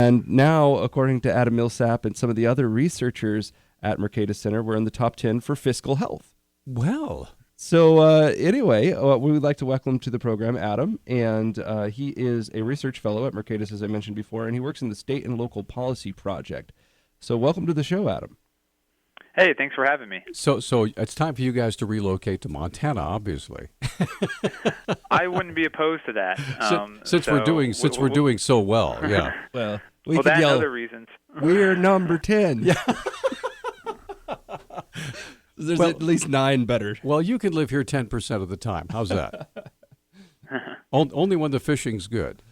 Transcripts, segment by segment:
And now, according to Adam Millsap and some of the other researchers at Mercatus Center, we're in the top 10 for fiscal health. Well, so anyway, we would like to welcome to the program Adam, and he is a research fellow at Mercatus, as I mentioned before, and he works in the State and Local Policy Project. So welcome to the show, Adam. Hey, thanks for having me. So it's time for you guys to relocate to Montana, obviously. I wouldn't be opposed to that. Since we're doing so well, yeah. Well, that and other reasons. We're number 10. Yeah. There's at least 9 better. Well, you can live here 10% of the time. How's that? Only when the fishing's good.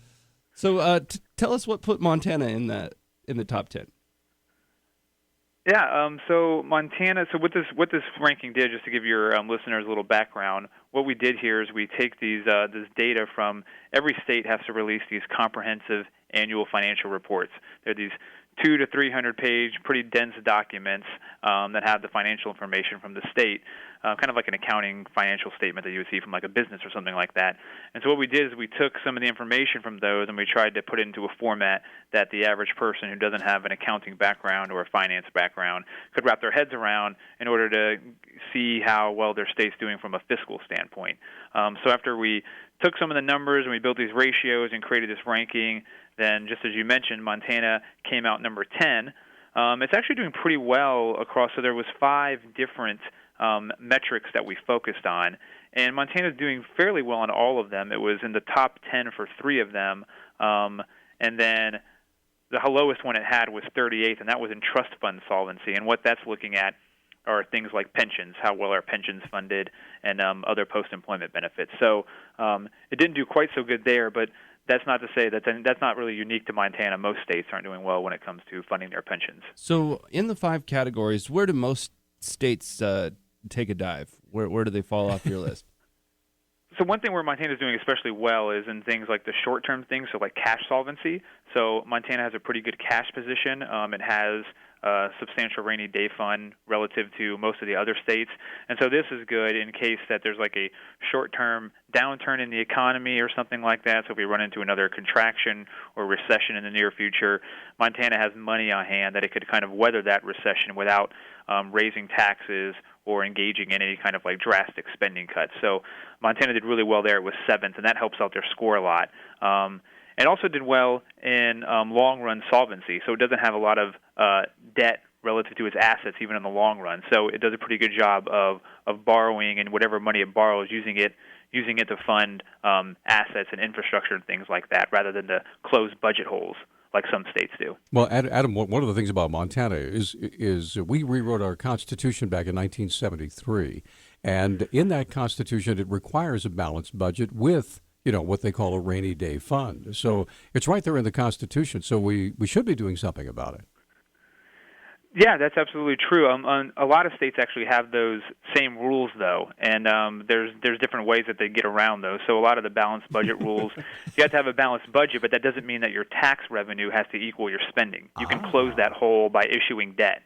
So tell us what put Montana in the top 10. Yeah, so Montana, so what this ranking did, just to give your listeners a little background, what we did here is we take this data from every state has to release these comprehensive annual financial reports. They're these 200 to 300 page, pretty dense documents that have the financial information from the state, kind of like an accounting financial statement that you would see from like a business or something like that. And so what we did is we took some of the information from those and we tried to put it into a format that the average person who doesn't have an accounting background or a finance background could wrap their heads around in order to see how well their state's doing from a fiscal standpoint. So after we took some of the numbers and we built these ratios and created this ranking, then just as you mentioned, Montana came out number 10. It's actually doing pretty well across, so there was 5 different metrics that we focused on, and Montana's doing fairly well on all of them. It was in the top 10 for 3 of them, and then the lowest one it had was 38th, and that was in trust fund solvency, and what that's looking at are things like pensions, how well are pensions funded, and other post-employment benefits. So it didn't do quite so good there, but that's not to say that's not really unique to Montana. Most states aren't doing well when it comes to funding their pensions. So in the 5 categories, where do most states take a dive? Where do they fall off your list? So one thing where Montana is doing especially well is in things like the short-term things, so like cash solvency. So Montana has a pretty good cash position. It has a substantial rainy day fund relative to most of the other states. And so this is good in case that there's like a short-term downturn in the economy or something like that. So if we run into another contraction or recession in the near future, Montana has money on hand that it could kind of weather that recession without raising taxes or engaging in any kind of like drastic spending cuts. So Montana did really well there. It was 7th, and that helps out their score a lot. It also did well in long-run solvency, so it doesn't have a lot of debt relative to its assets even in the long run. So it does a pretty good job of borrowing, and whatever money it borrows, using it to fund assets and infrastructure and things like that, rather than to close budget holes like some states do. Well, Adam, one of the things about Montana is we rewrote our Constitution back in 1973, and in that Constitution it requires a balanced budget with what they call a rainy day fund. So it's right there in the Constitution, so we should be doing something about it. Yeah, that's absolutely true. A lot of states actually have those same rules, though, and there's different ways that they get around those. So a lot of the balanced budget rules, you have to have a balanced budget, but that doesn't mean that your tax revenue has to equal your spending. You can close that hole by issuing debt.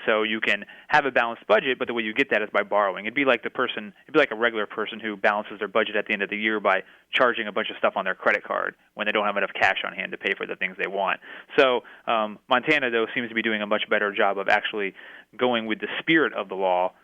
So you can have a balanced budget, but the way you get that is by borrowing. It'd be like a regular person who balances their budget at the end of the year by charging a bunch of stuff on their credit card when they don't have enough cash on hand to pay for the things they want. So Montana, though, seems to be doing a much better job of actually going with the spirit of the law,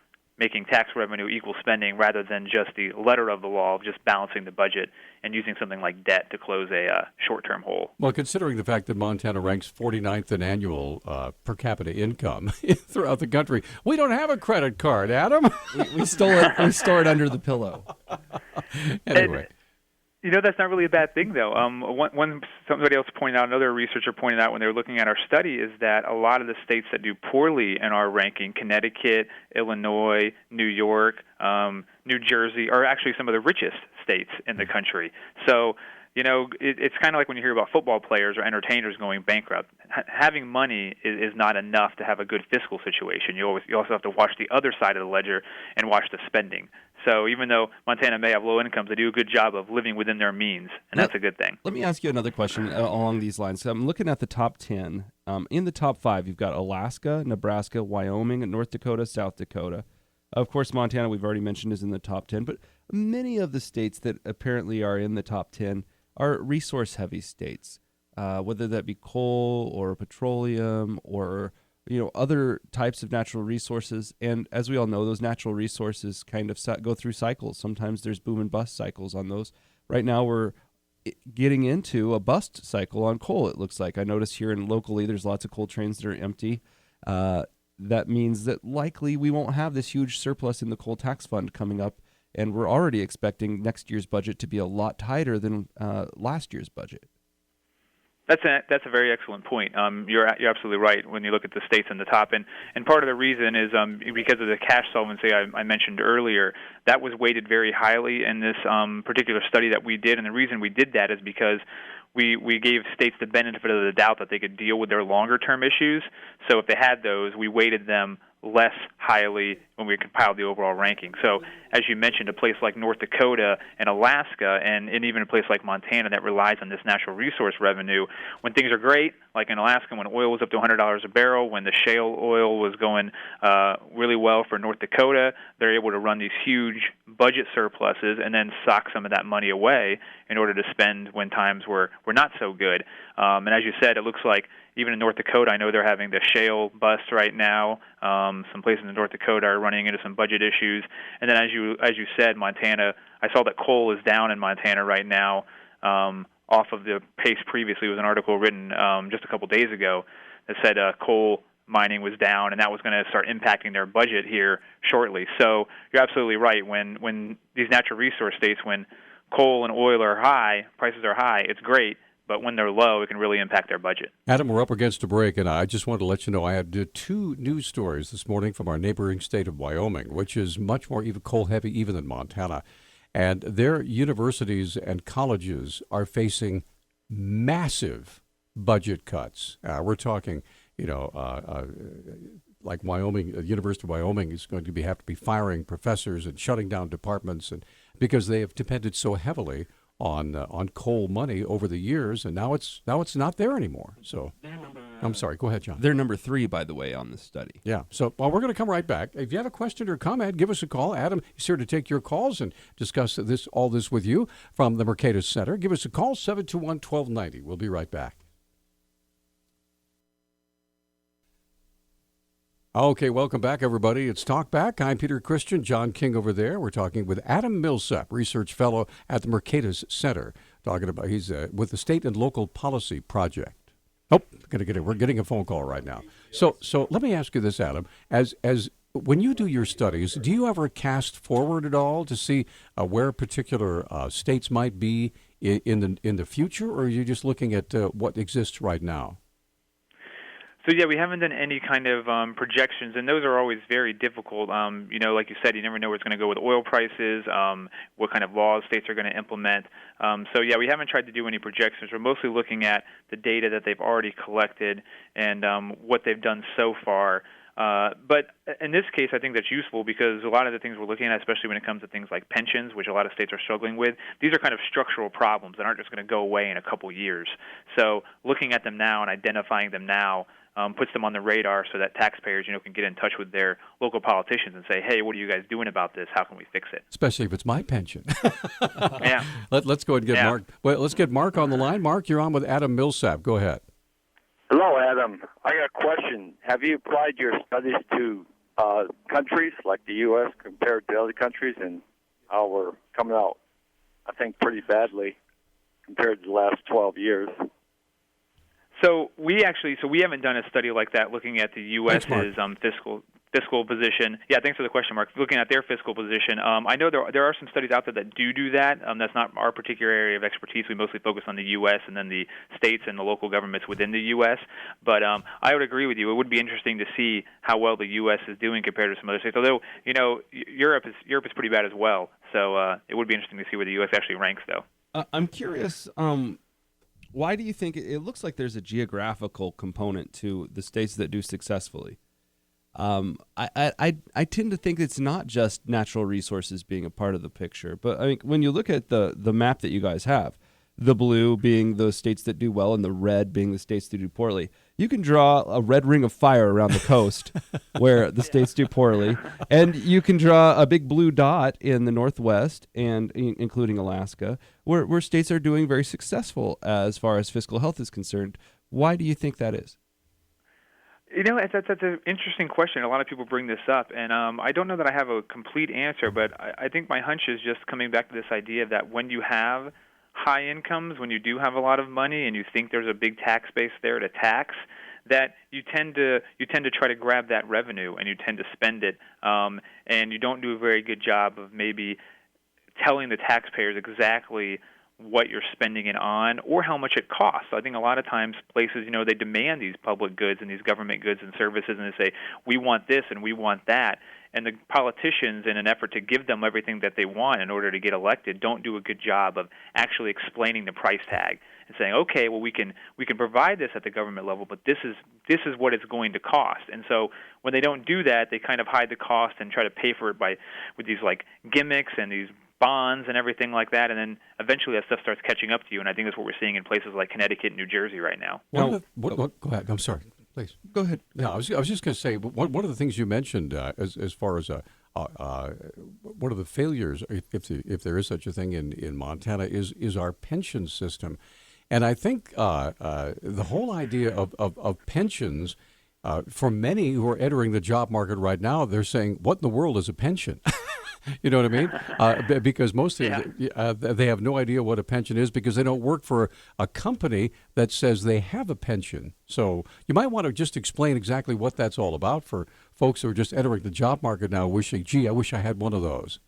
making tax revenue equal spending rather than just the letter of the law of just balancing the budget and using something like debt to close a short-term hole. Well, considering the fact that Montana ranks 49th in annual per capita income throughout the country, we don't have a credit card, Adam. we stole it. We store it under the pillow. Anyway. That's not really a bad thing, though. Somebody else pointed out, another researcher pointed out when they were looking at our study, is that a lot of the states that do poorly in our ranking, Connecticut, Illinois, New York, New Jersey, are actually some of the richest states in the country. So, it's kind of like when you hear about football players or entertainers going bankrupt. Having money is not enough to have a good fiscal situation. You also have to watch the other side of the ledger and watch the spending. So even though Montana may have low incomes, they do a good job of living within their means, and that's a good thing. Let me ask you another question along these lines. So I'm looking at the top 10. In the top 5, you've got Alaska, Nebraska, Wyoming, North Dakota, South Dakota. Of course, Montana, we've already mentioned, is in the top 10, but many of the states that apparently are in the top 10 are resource-heavy states. whether that be coal or petroleum or other types of natural resources. And as we all know, those natural resources kind of go through cycles. Sometimes there's boom and bust cycles on those. Right now we're getting into a bust cycle on coal, it looks like. I notice here locally there's lots of coal trains that are empty. That means that likely we won't have this huge surplus in the coal tax fund coming up, and we're already expecting next year's budget to be a lot tighter than last year's budget. That's a very excellent point. You're absolutely right when you look at the states in the top, and part of the reason is because of the cash solvency I mentioned earlier. That was weighted very highly in this particular study that we did, and the reason we did that is because we gave states the benefit of the doubt that they could deal with their longer-term issues. So if they had those, we weighted them less highly when we compiled the overall ranking. So as you mentioned, a place like North Dakota and Alaska and even a place like Montana that relies on this natural resource revenue, when things are great, like in Alaska when oil was up to $100 a barrel, when the shale oil was going really well for North Dakota, they're able to run these huge budget surpluses and then sock some of that money away in order to spend when times were not so good. And as you said, it looks like even in North Dakota, I know they're having the shale bust right now. Some places in North Dakota are running into some budget issues. And then as you said, Montana, I saw that coal is down in Montana right now off of the pace previously. It was an article written just a couple days ago that said coal mining was down, and that was going to start impacting their budget here shortly. So you're absolutely right. When these natural resource states, when coal and oil are high, prices are high, it's great. But when they're low, it can really impact their budget. Adam, we're up against a break, and I just wanted to let you know I had two news stories this morning from our neighboring state of Wyoming, which is much more even coal-heavy even than Montana. And their universities and colleges are facing massive budget cuts. We're talking, like Wyoming, University of Wyoming is going to have to be firing professors and shutting down departments, and because they have depended so heavily on coal money over the years, and now it's not there anymore. So I'm sorry. Go ahead, John. They're number 3, by the way, on this study. Yeah. So we're going to come right back. If you have a question or comment, give us a call. Adam is here to take your calls and discuss all this with you from the Mercatus Center. Give us a call, 721-1290. We'll be right back. Okay, welcome back, everybody. It's Talk Back. I'm Peter Christian, John King over there. We're talking with Adam Millsap, Research Fellow at the Mercatus Center. He's with the State and Local Policy Project. Oh, we're getting a phone call right now. So let me ask you this, Adam. As when you do your studies, do you ever cast forward at all to see where particular states might be in the future, or are you just looking at what exists right now? So yeah, we haven't done any kind of projections, and those are always very difficult. Like you said, you never know where it's going to go with oil prices, what kind of laws states are going to implement. So yeah, we haven't tried to do any projections. We're mostly looking at the data that they've already collected and what they've done so far. But in this case, I think that's useful because a lot of the things we're looking at, especially when it comes to things like pensions, which a lot of states are struggling with, these are kind of structural problems that aren't just going to go away in a couple years. So looking at them now and identifying them now puts them on the radar so that taxpayers, can get in touch with their local politicians and say, hey, what are you guys doing about this? How can we fix it? Especially if it's my pension. Yeah. Let's go ahead and get Mark. Well, let's get Mark on the line. Mark, you're on with Adam Millsap. Go ahead. Hello, Adam. I got a question. Have you applied your studies to countries like the U.S. compared to other countries, and how we're coming out, I think, pretty badly compared to the last 12 years? So we haven't done a study like that looking at the U.S.'s fiscal position. Yeah, thanks for the question, Mark. Looking at their fiscal position, I know there are some studies out there that do that. That's not our particular area of expertise. We mostly focus on the U.S. and then the states and the local governments within the U.S. But I would agree with you. It would be interesting to see how well the U.S. is doing compared to some other states. Although, Europe is pretty bad as well. So it would be interesting to see where the U.S. actually ranks, though. I'm curious. Why do you think it looks like there's a geographical component to the states that do successfully? I tend to think it's not just natural resources being a part of the picture, but I think when you look at the map that you guys have, the blue being those states that do well and the red being the states that do poorly, you can draw a red ring of fire around the coast where the states do poorly, and you can draw a big blue dot in the Northwest, and including Alaska, where states are doing very successful as far as fiscal health is concerned. Why do you think that is? That's an interesting question. A lot of people bring this up, and I don't know that I have a complete answer, but I think my hunch is just coming back to this idea that when you have high incomes, when you do have a lot of money and you think there's a big tax base there to tax, that you tend to try to grab that revenue and you tend to spend it, and you don't do a very good job of maybe telling the taxpayers exactly what you're spending it on or how much it costs. So I think a lot of times places, they demand these public goods and these government goods and services, and they say, we want this and we want that. And the politicians, in an effort to give them everything that they want in order to get elected, don't do a good job of actually explaining the price tag and saying, okay, well, we can provide this at the government level, but this is what it's going to cost. And so when they don't do that, they kind of hide the cost and try to pay for it with these like gimmicks and these bonds and everything like that, and then eventually that stuff starts catching up to you, and I think that's what we're seeing in places like Connecticut and New Jersey right now. Go ahead. I'm sorry. Please. Go ahead. No, I was just going to say, one of the things you mentioned as far as one of the failures, if there is such a thing in Montana, is our pension system. And I think the whole idea of pensions, for many who are entering the job market right now, they're saying, what in the world is a pension? You know what I mean? Because most of they have no idea what a pension is because they don't work for a company that says they have a pension. So you might want to just explain exactly what that's all about for folks who are just entering the job market now wishing, gee, I wish I had one of those.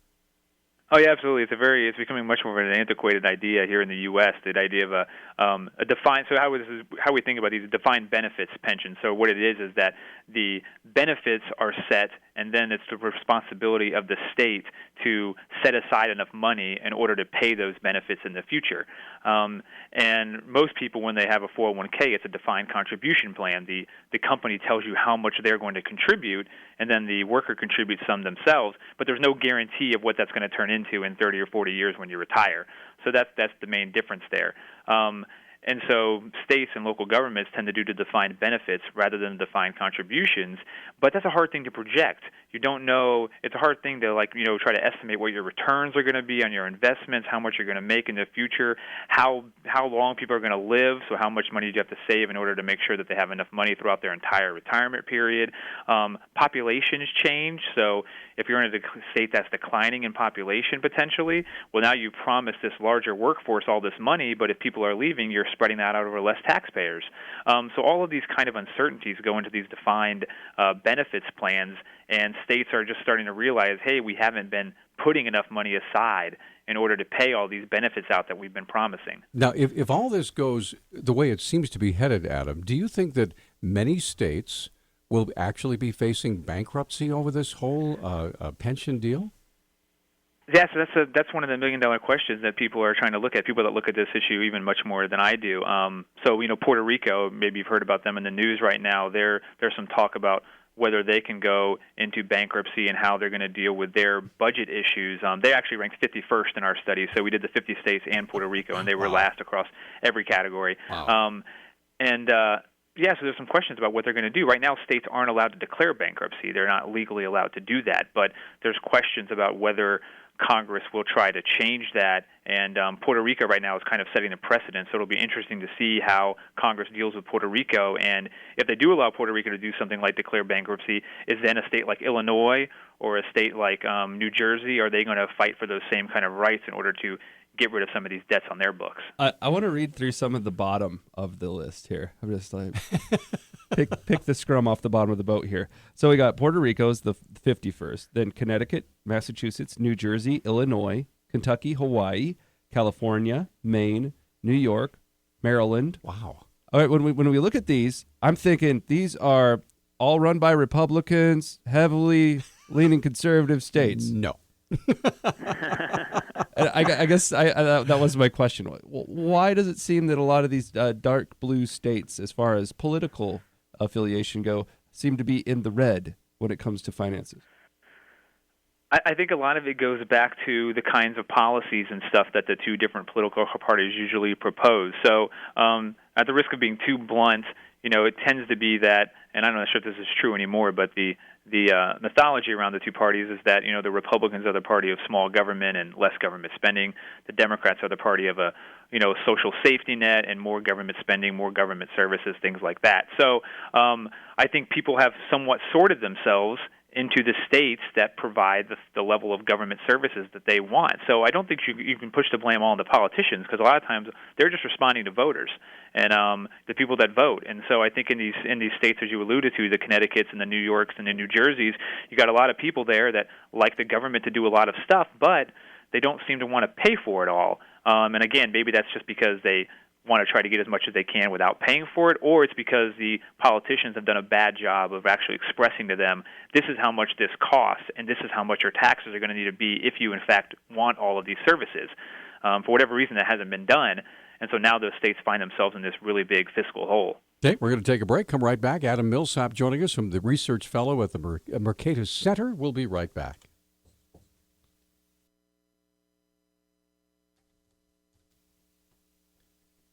Oh yeah, absolutely. It's becoming much more of an antiquated idea here in the U.S. The idea of a defined. So how we think about these defined benefits pensions. So what it is that the benefits are set, and then it's the responsibility of the state to set aside enough money in order to pay those benefits in the future. And most people, when they have a 401k, it's a defined contribution plan. The company tells you how much they're going to contribute, and then the worker contributes some themselves, but there's no guarantee of what that's going to turn into in 30 or 40 years when you retire. So that's the main difference there. And so states and local governments tend to do the defined benefits rather than defined contributions, but that's a hard thing to project. You don't know. It's a hard thing to try to estimate what your returns are going to be on your investments, how much you're going to make in the future, how long people are going to live, so how much money do you have to save in order to make sure that they have enough money throughout their entire retirement period. Populations change, so if you're in a state that's declining in population potentially, well, now you promise this larger workforce all this money, but if people are leaving, you're spreading that out over less taxpayers. So all of these kind of uncertainties go into these defined benefits plans, and states are just starting to realize, hey, we haven't been putting enough money aside in order to pay all these benefits out that we've been promising. Now, if all this goes the way it seems to be headed, Adam, do you think that many states will actually be facing bankruptcy over this whole pension deal? Yeah, so that's one of the $1 million questions that people are trying to look at, people that look at this issue even much more than I do. So, Puerto Rico, maybe you've heard about them in the news right now. There's some talk about whether they can go into bankruptcy and how they're going to deal with their budget issues. They actually ranked 51st in our study, so we did the 50 states and Puerto Rico, and they were last across every category. Wow. Yeah, so there's some questions about what they're going to do. Right now, states aren't allowed to declare bankruptcy. They're not legally allowed to do that, but there's questions about whether Congress will try to change that, and Puerto Rico right now is kind of setting a precedent, so it'll be interesting to see how Congress deals with Puerto Rico, and if they do allow Puerto Rico to do something like declare bankruptcy, is then a state like Illinois or a state like New Jersey, are they going to fight for those same kind of rights in order to get rid of some of these debts on their books? I want to read through some of the bottom of the list here. I'm just like... pick the scrum off the bottom of the boat here. So we got Puerto Rico's the 51st, then Connecticut, Massachusetts, New Jersey, Illinois, Kentucky, Hawaii, California, Maine, New York, Maryland. Wow. All right, when we look at these, I'm thinking these are all run by Republicans, heavily leaning conservative states. No. I guess that was my question. Why does it seem that a lot of these dark blue states, as far as political affiliation go, seem to be in the red when it comes to finances? I think a lot of it goes back to the kinds of policies and stuff that the two different political parties usually propose. So at the risk of being too blunt, it tends to be that, and I'm not sure if this is true anymore, but the mythology around the two parties is that, the Republicans are the party of small government and less government spending. The Democrats are the party of a social safety net and more government spending, more government services, things like that. So I think people have somewhat sorted themselves into the states that provide the level of government services that they want. So I don't think you can push the blame all on the politicians, because a lot of times they're just responding to voters and the people that vote. And so I think in these states, as you alluded to, the Connecticut's and the New Yorks and the New Jerseys, you got a lot of people there that like the government to do a lot of stuff, but they don't seem to want to pay for it all. And again, maybe that's just because they want to try to get as much as they can without paying for it, or it's because the politicians have done a bad job of actually expressing to them, this is how much this costs, and this is how much your taxes are going to need to be if you, in fact, want all of these services. For whatever reason, that hasn't been done, and so now those states find themselves in this really big fiscal hole. Okay, we're going to take a break. Come right back. Adam Millsap joining us from the Research Fellow at the Mercatus Center. We'll be right back.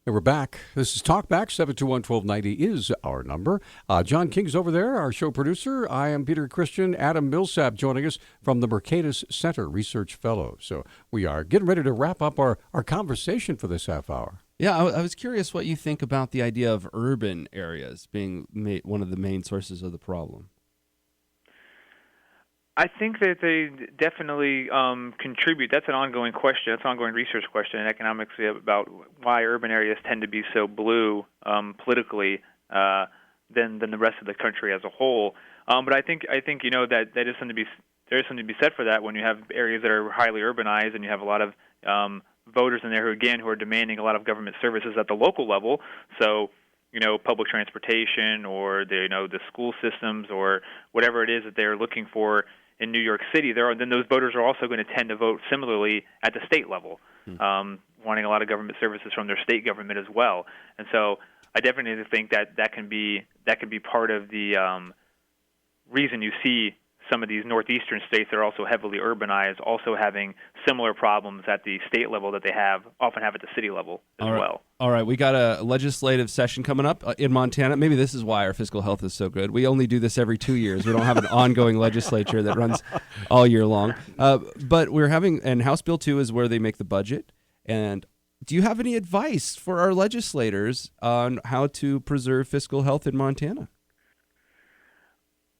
And we're back. This is Talkback. 721-1290 is our number. John King's over there, our show producer. I am Peter Christian. Adam Millsap joining us from the Mercatus Center, Research Fellow. So we are getting ready to wrap up our conversation for this half hour. Yeah, I was curious what you think about the idea of urban areas being one of the main sources of the problem. I think that they definitely contribute. That's an ongoing question. That's an ongoing research question in economics about why urban areas tend to be so blue politically than the rest of the country as a whole. But I think that there is something to be said for that when you have areas that are highly urbanized and you have a lot of voters in there who are demanding a lot of government services at the local level. So, public transportation or the school systems or whatever it is that they're looking for in New York City, then those voters are also going to tend to vote similarly at the state level, wanting a lot of government services from their state government as well. And so I definitely think that can be part of the reason you see some of these northeastern states that are also heavily urbanized also having similar problems at the state level that they often have at the city level as well. All right, we got a legislative session coming up in Montana. Maybe this is why our fiscal health is so good. We only do this every 2 years. We don't have an ongoing legislature that runs all year long. But we're having, and House Bill 2 is where they make the budget. And do you have any advice for our legislators on how to preserve fiscal health in Montana?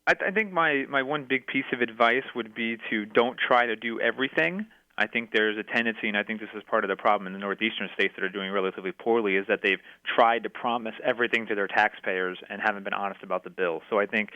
I think my one big piece of advice would be to don't try to do everything. I think there's a tendency, and I think this is part of the problem in the northeastern states that are doing relatively poorly, is that they've tried to promise everything to their taxpayers and haven't been honest about the bill. So I think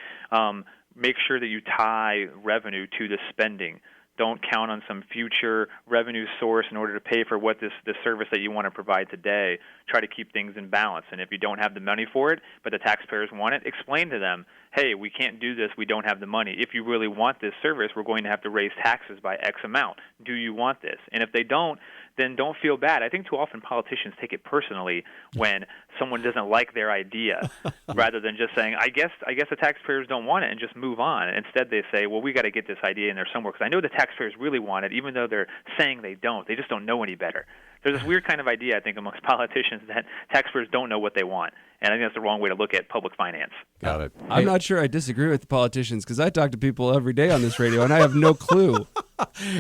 make sure that you tie revenue to the spending. Don't count on some future revenue source in order to pay for what this service that you want to provide today. Try to keep things in balance. And if you don't have the money for it, but the taxpayers want it, explain to them, hey, we can't do this, we don't have the money. If you really want this service, we're going to have to raise taxes by X amount. Do you want this? And if they don't, then don't feel bad. I think too often politicians take it personally when someone doesn't like their idea, rather than just saying, I guess the taxpayers don't want it, and just move on. Instead, they say, well, we got to get this idea in there somewhere, because I know the taxpayers really want it, even though they're saying they don't. They just don't know any better. There's this weird kind of idea, I think, amongst politicians that taxpayers don't know what they want. And I think that's the wrong way to look at public finance. Got it. I'm not sure I disagree with the politicians, because I talk to people every day on this radio, and I have no clue.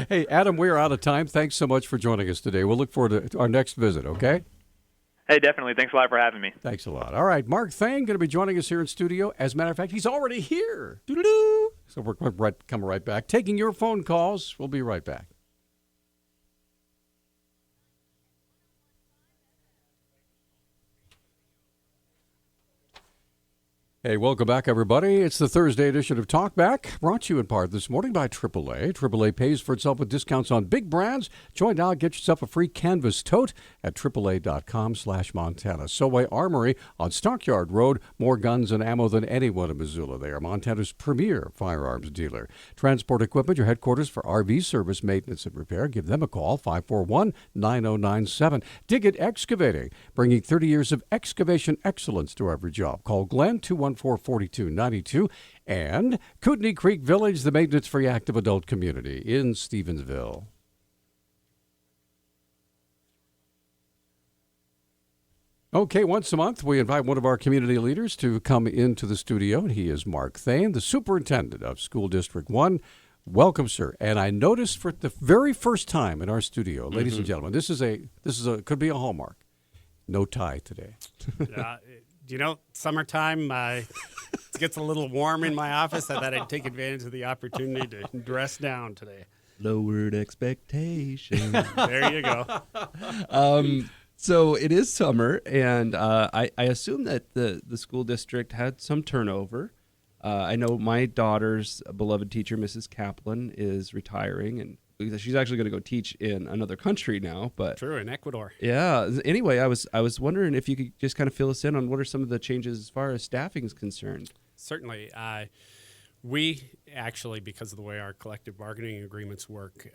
Hey, Adam, we are out of time. Thanks so much for joining us today. We'll look forward to our next visit, okay? Hey, definitely. Thanks a lot for having me. Thanks a lot. All right, Mark Thane going to be joining us here in studio. As a matter of fact, he's already here. Doo-doo-doo. So we're coming right back. Taking your phone calls. We'll be right back. Hey, welcome back, everybody. It's the Thursday edition of Talkback, brought to you in part this morning by AAA. AAA pays for itself with discounts on big brands. Join now, get yourself a free canvas tote at AAA.com/Montana. Solway Armory on Stockyard Road. More guns and ammo than anyone in Missoula. They are Montana's premier firearms dealer. Transport Equipment, your headquarters for RV service, maintenance, and repair. Give them a call, 541-9097. Diggett Excavating, bringing 30 years of excavation excellence to every job. Call Glenn, 214-4292. And Kootenai Creek Village, the maintenance-free active adult community in Stevensville. Okay, once a month, we invite one of our community leaders to come into the studio, and he is Mark Thane, the superintendent of School District 1. Welcome, sir. And I noticed for the very first time in our studio, ladies and gentlemen, this is could be a hallmark. No tie today. Summertime, it gets a little warm in my office. I thought I'd take advantage of the opportunity to dress down today. Lowered expectations. There you go. So it is summer, and I assume that the school district had some turnover. I know my daughter's beloved teacher, Mrs. Kaplan, is retiring, and she's actually going to go teach in another country now. But True, in Ecuador. yeah. Anyway, I was wondering if you could just kind of fill us in on what are some of the changes as far as staffing is concerned. Certainly. We actually, because of the way our collective bargaining agreements work,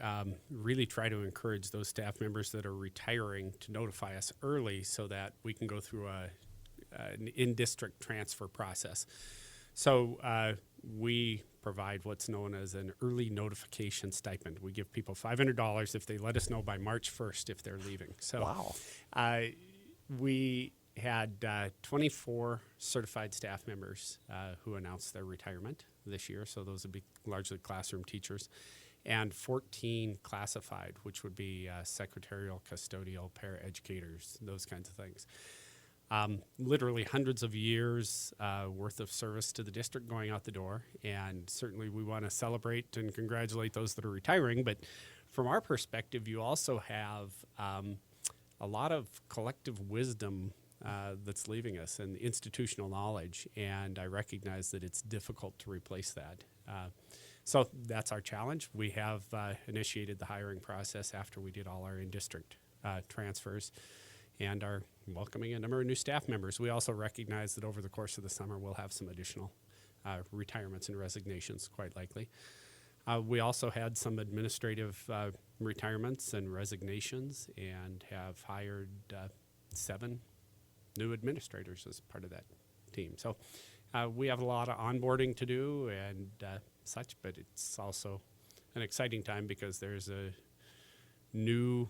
really try to encourage those staff members that are retiring to notify us early so that we can go through an in-district transfer process. So we provide what's known as an early notification stipend. We give people $500 if they let us know by March 1st if they're leaving. So Wow. We had 24 certified staff members who announced their retirement this year, so those would be largely classroom teachers, and 14 classified, which would be secretarial, custodial, paraeducators, those kinds of things. Literally hundreds of years worth of service to the district going out the door, and certainly we want to celebrate and congratulate those that are retiring, but from our perspective, you also have a lot of collective wisdom that's leaving us and institutional knowledge, and I recognize that it's difficult to replace that. So that's our challenge. We have initiated the hiring process after we did all our in-district transfers and are welcoming a number of new staff members. We also recognize that over the course of the summer we'll have some additional retirements and resignations, quite likely. We also had some administrative retirements and resignations and have hired 7 new administrators as part of that team. So we have a lot of onboarding to do and such, but it's also an exciting time because there's a new,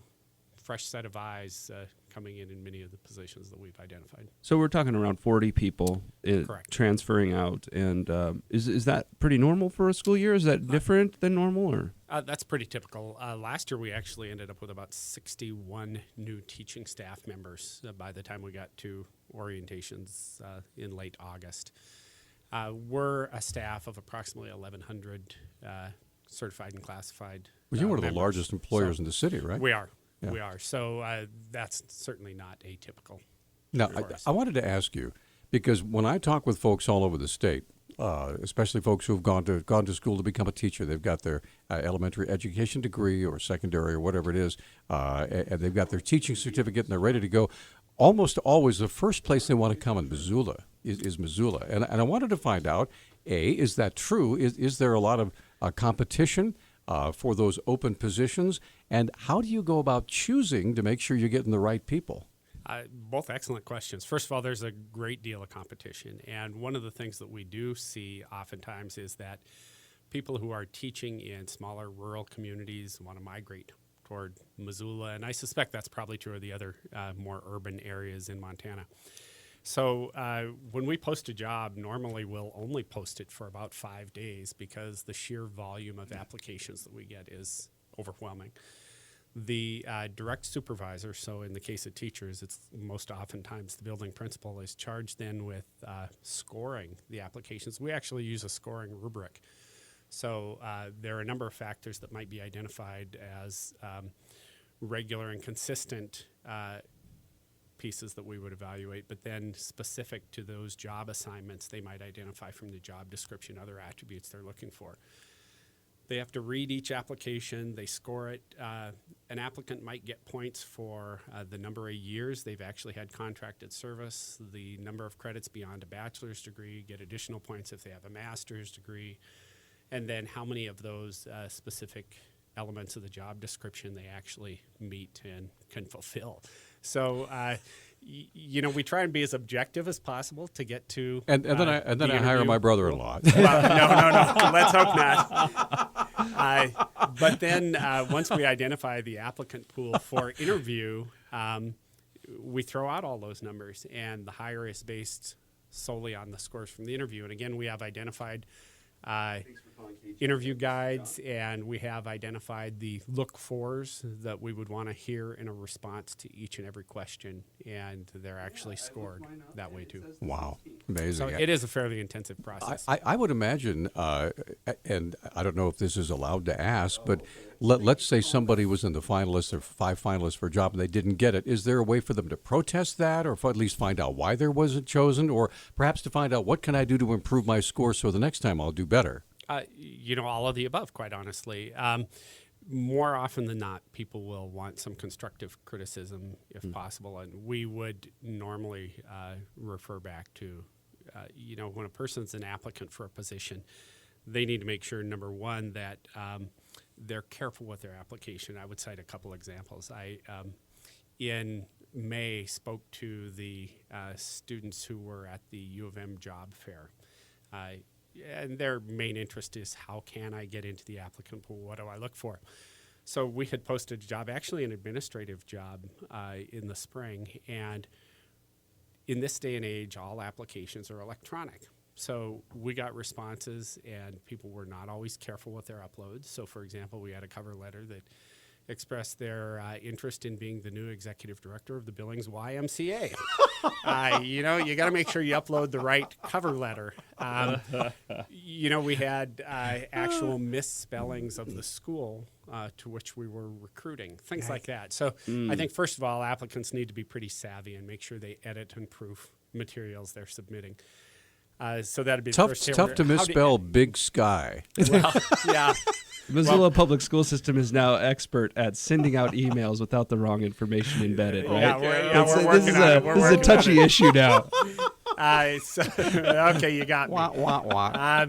fresh set of eyes coming in many of the positions that we've identified. So we're talking around 40 people Correct. transferring out, and is that pretty normal for a school year? Is that different than normal, or? That's pretty typical. Last year, we actually ended up with about 61 new teaching staff members by the time we got to orientations in late August. We're a staff of approximately 1,100 certified and classified Well, you're one of the members. largest employers in the city, right? We are. Yeah. We are. So that's certainly not atypical. Now, for us. I wanted to ask you, because when I talk with folks all over the state, especially folks who have gone to school to become a teacher, they've got their elementary education degree or secondary or whatever it is, and they've got their teaching certificate and they're ready to go. Almost always the first place they want to come in Missoula is Missoula. And I wanted to find out, A, is that true? Is there a lot of competition for those open positions? And how do you go about choosing to make sure you're getting the right people? Both excellent questions. First of all, there's a great deal of competition. And one of the things that we do see oftentimes is that people who are teaching in smaller rural communities want to migrate toward Missoula. And I suspect that's probably true of the other more urban areas in Montana. So when we post a job, normally we'll only post it for about 5 days because the sheer volume of applications that we get is overwhelming. The direct supervisor, so in the case of teachers, it's most oftentimes the building principal, is charged then with scoring the applications. We actually use a scoring rubric. So there are a number of factors that might be identified as regular and consistent pieces that we would evaluate, but then specific to those job assignments, they might identify from the job description other attributes they're looking for. They have to read each application, they score it. An applicant might get points for the number of years they've actually had contracted service, the number of credits beyond a bachelor's degree, get additional points if they have a master's degree, and then how many of those specific elements of the job description they actually meet and can fulfill. So, we try and be as objective as possible to get to. And then I hire my brother-in-law. Well, no. Let's hope not. But then once we identify the applicant pool for interview, we throw out all those numbers, and the hire is based solely on the scores from the interview. And again, we have identified interview guides, and we have identified the look-fors that we would want to hear in a response to each and every question, and they're actually scored that way too. Wow, amazing. So it is a fairly intensive process. I would imagine, and I don't know if this is allowed to ask, but let's say somebody was in the finalists or 5 finalists for a job and they didn't get it. Is there a way for them to protest that, or at least find out why there wasn't chosen, or perhaps to find out what can I do to improve my score so the next time I'll do better? All of the above, quite honestly. More often than not, people will want some constructive criticism if possible, and we would normally refer back to, when a person's an applicant for a position, they need to make sure, number one, that they're careful with their application. I would cite a couple examples. I, in May, spoke to the students who were at the U of M job fair. And their main interest is, how can I get into the applicant pool? What do I look for? So we had posted a job, actually an administrative job, in the spring. And in this day and age, all applications are electronic. So we got responses, and people were not always careful with their uploads. So, for example, we had a cover letter that expressed their interest in being the new executive director of the Billings YMCA. You got to make sure you upload the right cover letter. We had actual misspellings of the school to which we were recruiting, things like that. So I think, first of all, applicants need to be pretty savvy and make sure they edit and proof materials they're submitting. So that'd be tough. The first Tough to misspell Big Sky. Well, yeah. Missoula public school system is now expert at sending out emails without the wrong information embedded, right? Yeah, we're working on it. This is a touchy issue now. Okay, you got me. Wah, wah, wah.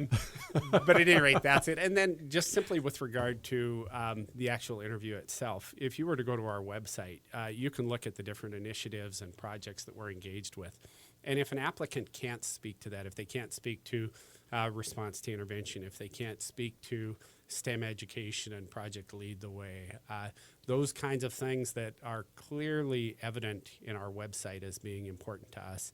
But at any rate, that's it. And then just simply with regard to the actual interview itself, if you were to go to our website, you can look at the different initiatives and projects that we're engaged with. And if an applicant can't speak to that, if they can't speak to response to intervention, if they can't speak to STEM education and Project Lead the Way, those kinds of things that are clearly evident in our website as being important to us,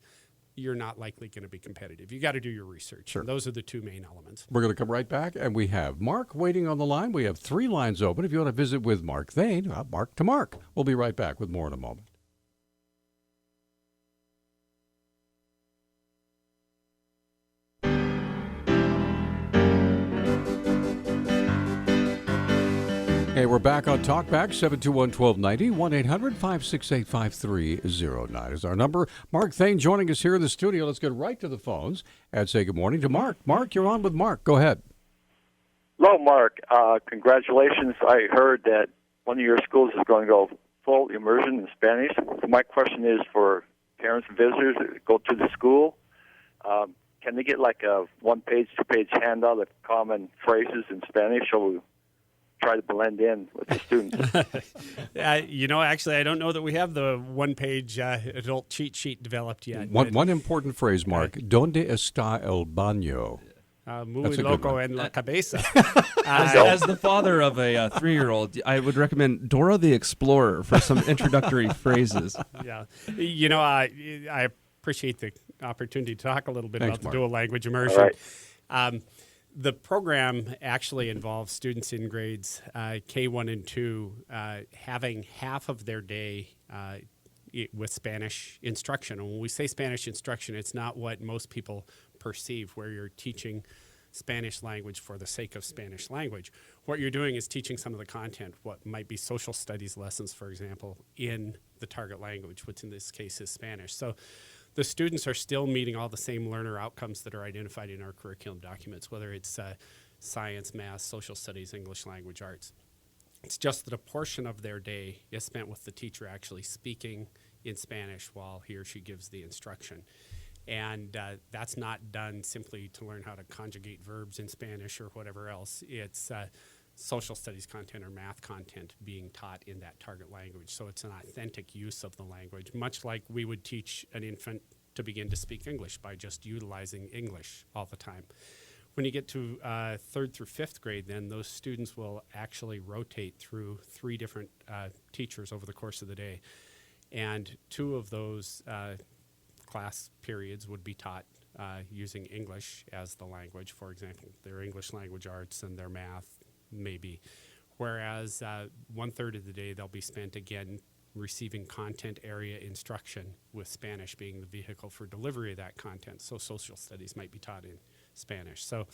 you're not likely going to be competitive. You got to do your research. Sure. And those are the two main elements. We're going to come right back, and we have Mark waiting on the line. We have 3 lines open. If you want to visit with Mark Thane, Mark to Mark. We'll be right back with more in a moment. Hey, we're back on Talkback, 721-1290, 1-800-568-5309 is our number. Mark Thane joining us here in the studio. Let's get right to the phones and say good morning to Mark. Mark, you're on with Mark. Go ahead. Hello, Mark. Congratulations. I heard that one of your schools is going to go full immersion in Spanish. So my question is for parents and visitors that go to the school, can they get like a 1-page, 2-page handout of common phrases in Spanish so we try to blend in with the students? Actually, I don't know that we have the 1-page adult cheat sheet developed yet. One important phrase, Mark. ¿Dónde está el baño? Muy loco en la cabeza. As the father of a 3-year-old, I would recommend Dora the Explorer for some introductory phrases. Yeah. I appreciate the opportunity to talk a little bit about the dual language immersion. All right. The program actually involves students in grades K1 and 2 having half of their day with Spanish instruction. And when we say Spanish instruction, it's not what most people perceive, where you're teaching Spanish language for the sake of Spanish language. What you're doing is teaching some of the content, what might be social studies lessons, for example, in the target language, which in this case is Spanish. So the students are still meeting all the same learner outcomes that are identified in our curriculum documents, whether it's science, math, social studies, English language arts. It's just that a portion of their day is spent with the teacher actually speaking in Spanish while he or she gives the instruction. And that's not done simply to learn how to conjugate verbs in Spanish or whatever else. It's social studies content or math content being taught in that target language. So it's an authentic use of the language, much like we would teach an infant to begin to speak English by just utilizing English all the time. When you get to 3rd through 5th grade, then those students will actually rotate through 3 different teachers over the course of the day. And 2 of those class periods would be taught using English as the language. For example, their English language arts and their math, maybe. Whereas 1/3 of the day they'll be spent again receiving content area instruction, with Spanish being the vehicle for delivery of that content. So social studies might be taught in Spanish. So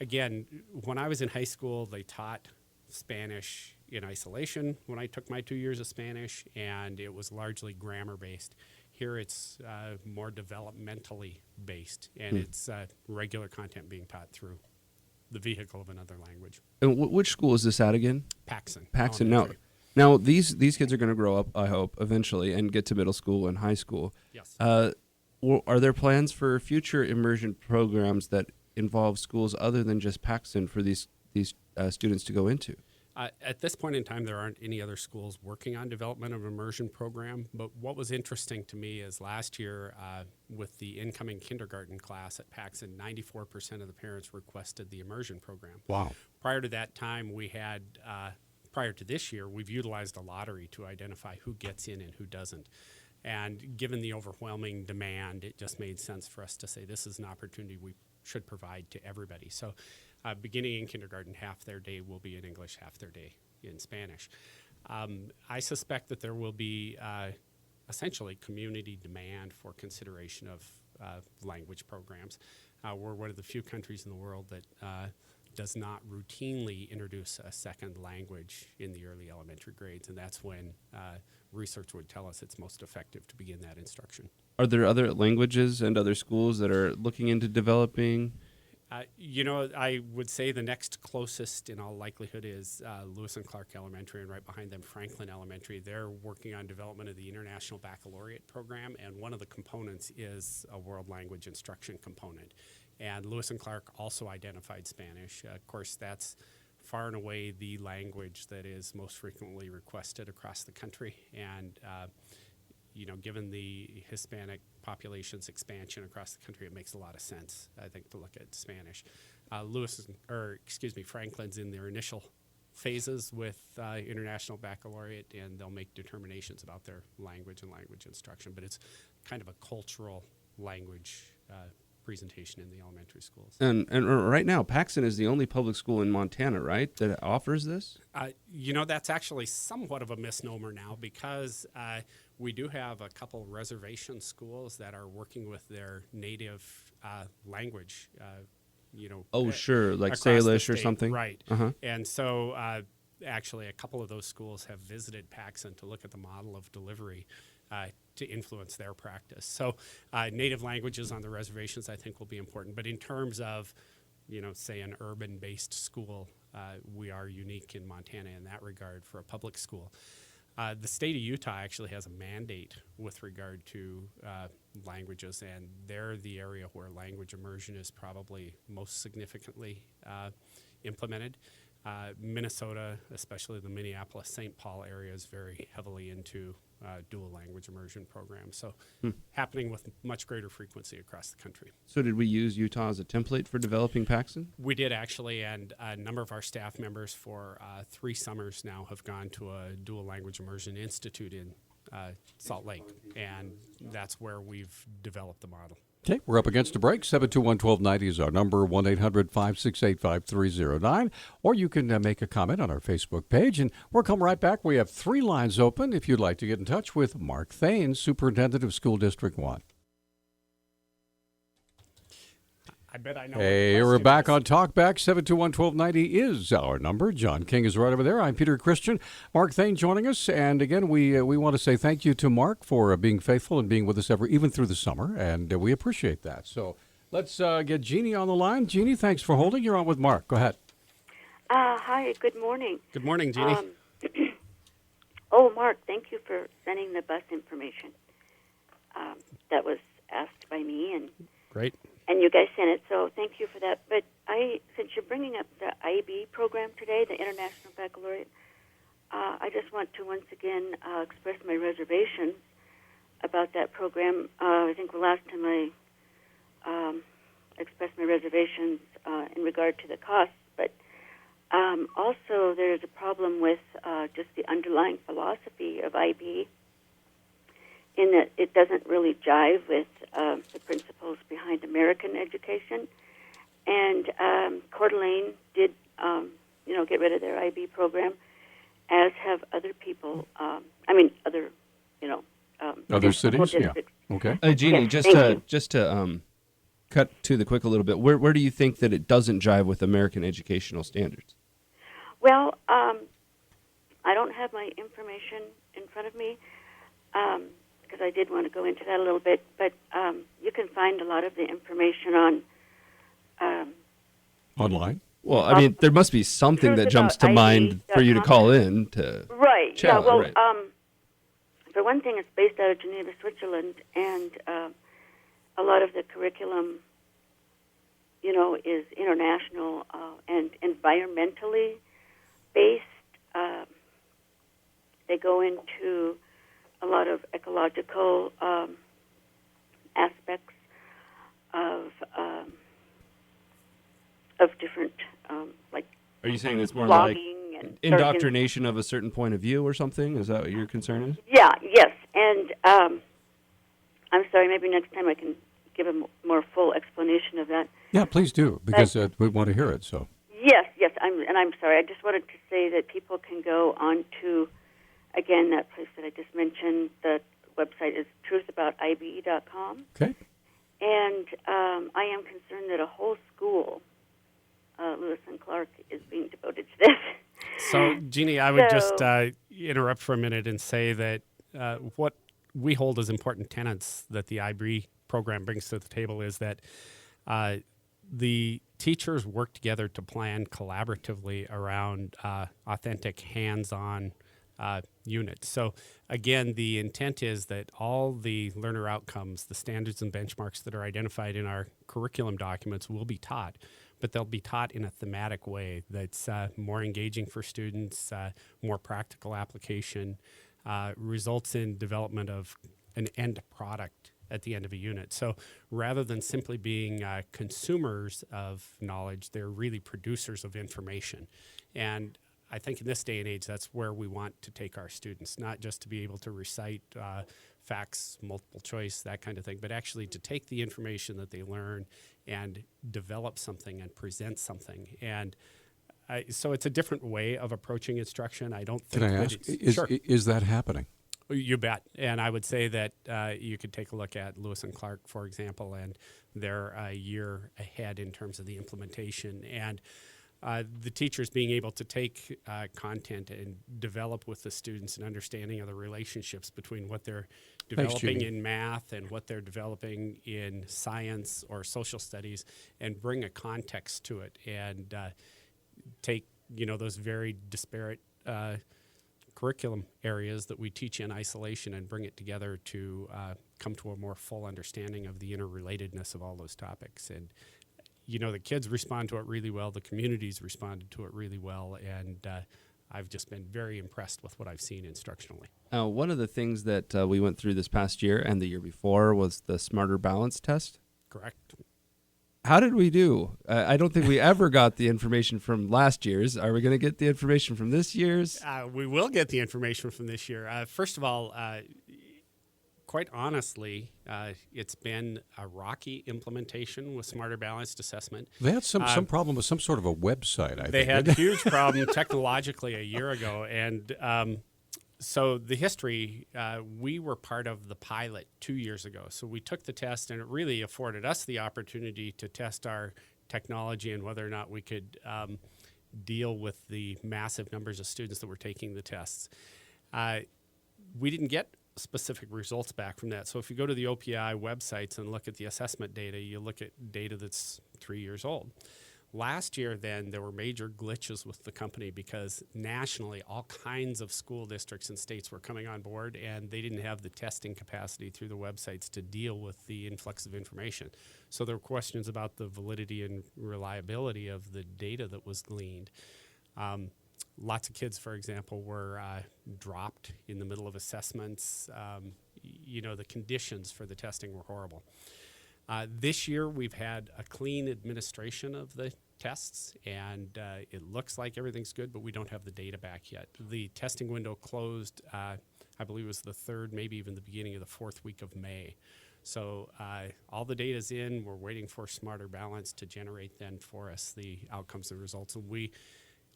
again, when I was in high school, they taught Spanish in isolation when I took my 2 years of Spanish, and it was largely grammar-based. Here it's more developmentally based, and it's regular content being taught through the vehicle of another language. And which school is this at again? Paxson. Paxson. Now these kids are going to grow up, I hope, eventually, and get to middle school and high school. Yes. Are there plans for future immersion programs that involve schools other than just Paxson for these students to go into? At this point in time, there aren't any other schools working on development of immersion program. But what was interesting to me is last year, with the incoming kindergarten class at Paxson, 94% of the parents requested the immersion program. Wow. Prior to that time, prior to this year, we've utilized a lottery to identify who gets in and who doesn't. And given the overwhelming demand, it just made sense for us to say this is an opportunity we should provide to everybody. So beginning in kindergarten, half their day will be in English, half their day in Spanish. I suspect that there will be essentially community demand for consideration of language programs. We're one of the few countries in the world that does not routinely introduce a second language in the early elementary grades, and that's when research would tell us it's most effective to begin that instruction. Are there other languages and other schools that are looking into developing? I would say the next closest in all likelihood is Lewis and Clark Elementary, and right behind them Franklin Elementary. They're working on development of the International Baccalaureate program, and one of the components is a world language instruction component. And Lewis and Clark also identified Spanish. Of course, that's far and away the language that is most frequently requested across the country. And given the Hispanic population's expansion across the country, it makes a lot of sense, I think, to look at Spanish. Franklin's in their initial phases with International Baccalaureate, and they'll make determinations about their language and language instruction. But it's kind of a cultural language presentation in the elementary schools. And right now, Paxson is the only public school in Montana, right, that offers this? That's actually somewhat of a misnomer now, because we do have a couple reservation schools that are working with their native language. Sure, like across the Salish or state. something? Right. Uh-huh. And so actually a couple of those schools have visited Paxson to look at the model of delivery to influence their practice. So native languages on the reservations, I think, will be important. But in terms of, say an urban-based school, we are unique in Montana in that regard for a public school. The state of Utah actually has a mandate with regard to languages, and they're the area where language immersion is probably most significantly implemented. Minnesota, especially the Minneapolis-St. Paul area, is very heavily into dual language immersion programs. So happening with much greater frequency across the country. So did we use Utah as a template for developing Paxson? We did, actually, and a number of our staff members for 3 summers now have gone to a dual language immersion institute in Salt Lake, and that's where we've developed the model. Okay, we're up against a break. 721-1290 is our number, 1-800-568-5309. Or you can make a comment on our Facebook page, and we'll come right back. We have 3 lines open if you'd like to get in touch with Mark Thane, Superintendent of School District 1. I bet I know. Hey, we're back on Talkback. 721-1290 is our number. John King is right over there. I'm Peter Christian. Mark Thane joining us. And again, we want to say thank you to Mark for being faithful and being with us even through the summer, and we appreciate that. So let's get Jeannie on the line. Jeannie, thanks for holding. You're on with Mark. Go ahead. Hi, good morning. Good morning, Jeannie. Mark, thank you for sending the bus information. That was asked by me, and Great. And you guys sent it, so thank you for that. But since you're bringing up the IB program today, the International Baccalaureate, I just want to once again express my reservations about that program. I think the last time I expressed my reservations in regard to the costs, but also there's a problem with just the underlying philosophy of IB in that it doesn't really jive with the principles behind American education. And Coeur d'Alene did, get rid of their IB program, as have other people. Other cities, yeah. Okay. Jeannie, Yes, just to cut to the quick a little bit, where do you think that it doesn't jive with American educational standards? Well, I don't have my information in front of me because I did want to go into that a little bit, but you can find a lot of the information on Online? Well, I mean, there must be something that jumps to mind for you to call in to right. chat, Yeah, well, right. for one thing, it's based out of Geneva, Switzerland, and a lot of the curriculum, is international and environmentally based. They go into a lot of ecological aspects of different, like Are you saying it's more like logging and indoctrination of a certain point of view or something? Is that what your concern is? Yeah, yes, and I'm sorry, maybe next time I can give a more full explanation of that. Yeah, please do, because we want to hear it. So. Yes, I'm sorry. I just wanted to say that people can go on to, again, that place that I just mentioned. The website is truthaboutibe.com. Okay. And I am concerned that a whole school, Lewis and Clark, is being devoted to this. So, Jeannie, I would just interrupt for a minute and say that what we hold as important tenets that the IB program brings to the table is that the teachers work together to plan collaboratively around authentic, hands-on units. So, again, the intent is that all the learner outcomes, the standards and benchmarks that are identified in our curriculum documents will be taught, but they'll be taught in a thematic way that's more engaging for students, more practical application, results in development of an end product at the end of a unit. So rather than simply being consumers of knowledge, they're really producers of information. And I think in this day and age, that's where we want to take our students, not just to be able to recite facts, multiple choice, that kind of thing, but actually to take the information that they learn and develop something and present something. And so it's a different way of approaching instruction. I don't think Can I ask, is that happening? You bet. And I would say that you could take a look at Lewis and Clark, for example, and they're a year ahead in terms of the implementation. And the teachers being able to take content and develop with the students an understanding of the relationships between what they're developing in math and what they're developing in science or social studies, and bring a context to it, and take those very disparate curriculum areas that we teach in isolation and bring it together to come to a more full understanding of the interrelatedness of all those topics. And the kids respond to it really well, the communities responded to it really well, and I've just been very impressed with what I've seen instructionally. One of the things that we went through this past year and the year before was the Smarter Balance test. Correct. How did we do? I don't think we ever got the information from last year's. Are we going to get the information from this year's? We will get the information from this year. First of all, quite honestly, it's been a rocky implementation with Smarter Balanced Assessment. They had some problem with some sort of a website, I think. They had a huge problem technologically a year ago. And so the history, we were part of the pilot 2 years ago. So we took the test, and it really afforded us the opportunity to test our technology and whether or not we could deal with the massive numbers of students that were taking the tests. We didn't get specific results back from that. So if you go to the OPI websites and look at the assessment data, you look at data that's 3 years old. Last year, then, there were major glitches with the company because nationally, all kinds of school districts and states were coming on board, and they didn't have the testing capacity through the websites to deal with the influx of information. So there were questions about the validity and reliability of the data that was gleaned. Lots of kids, for example, were dropped in the middle of assessments. The conditions for the testing were horrible. This year, we've had a clean administration of the tests, and it looks like everything's good, but we don't have the data back yet. The testing window closed I believe it was the 3rd, maybe even the beginning of the 4th week of May. So all the data's in. We're waiting for Smarter Balance to generate then for us the outcomes and results. And we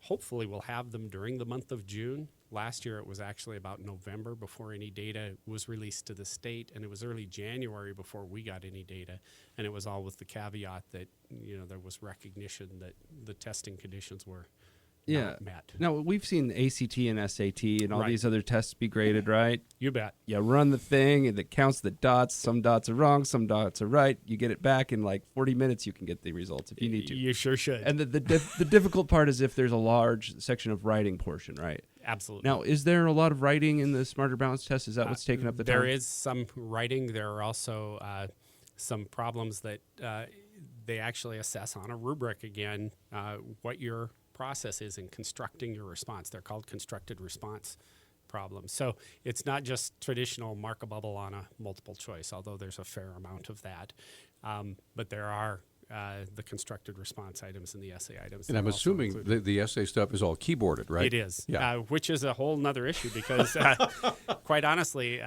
hopefully will have them during the month of June. Last year it was actually about November before any data was released to the state, and it was early January before we got any data. And it was all with the caveat that, there was recognition that the testing conditions were not met. Now, we've seen ACT and SAT and all Right. these other tests be graded, right? You bet. You run the thing, and it counts the dots. Some dots are wrong, some dots are right. You get it back in like 40 minutes. You can get the results if you need to. You sure should. And the difficult part is if there's a large section of writing portion, right? Absolutely. Now, is there a lot of writing in the Smarter Balance test? Is that what's taking up the time? There is some writing. There are also some problems that they actually assess on a rubric again, what your process is in constructing your response. They're called constructed response problems. So it's not just traditional mark a bubble on a multiple choice, although there's a fair amount of that. But there are the constructed response items and the essay items. And I'm assuming the essay stuff is all keyboarded, right? It is, Yeah. which is a whole nother issue because, quite honestly,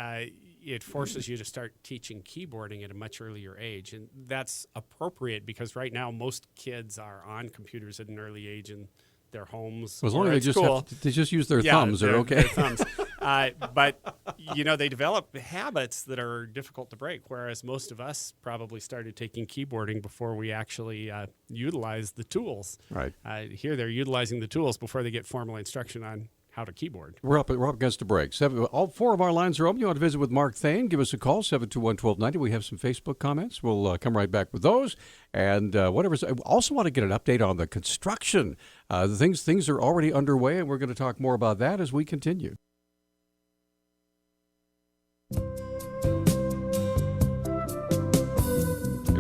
it forces you to start teaching keyboarding at a much earlier age. And that's appropriate because right now most kids are on computers at an early age in their homes. As long or as at school. they just use their thumbs, they're okay. Their thumbs. But, they develop habits that are difficult to break, whereas most of us probably started taking keyboarding before we actually utilized the tools. Right. Here they're utilizing the tools before they get formal instruction on how to keyboard. We're up against a break. All 4 of our lines are open. You want to visit with Mark Thane, give us a call, 721-1290. We have some Facebook comments. We'll come right back with those. And whatever. I also want to get an update on the construction. Things are already underway, and we're going to talk more about that as we continue.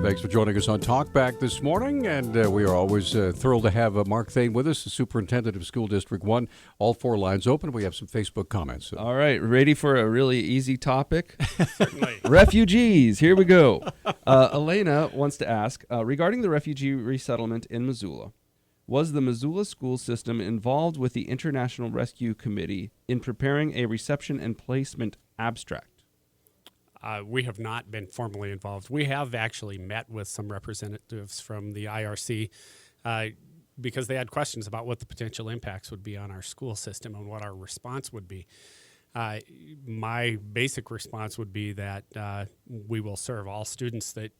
Thanks for joining us on Talkback this morning, and we are always thrilled to have Mark Thane with us, the superintendent of School District 1. All 4 lines open. We have some Facebook comments. All right, ready for a really easy topic? Certainly. Refugees, here we go. Elena wants to ask, regarding the refugee resettlement in Missoula, was the Missoula school system involved with the International Rescue Committee in preparing a reception and placement abstract? We have not been formally involved. We have actually met with some representatives from the IRC because they had questions about what the potential impacts would be on our school system and what our response would be. My basic response would be that we will serve all students that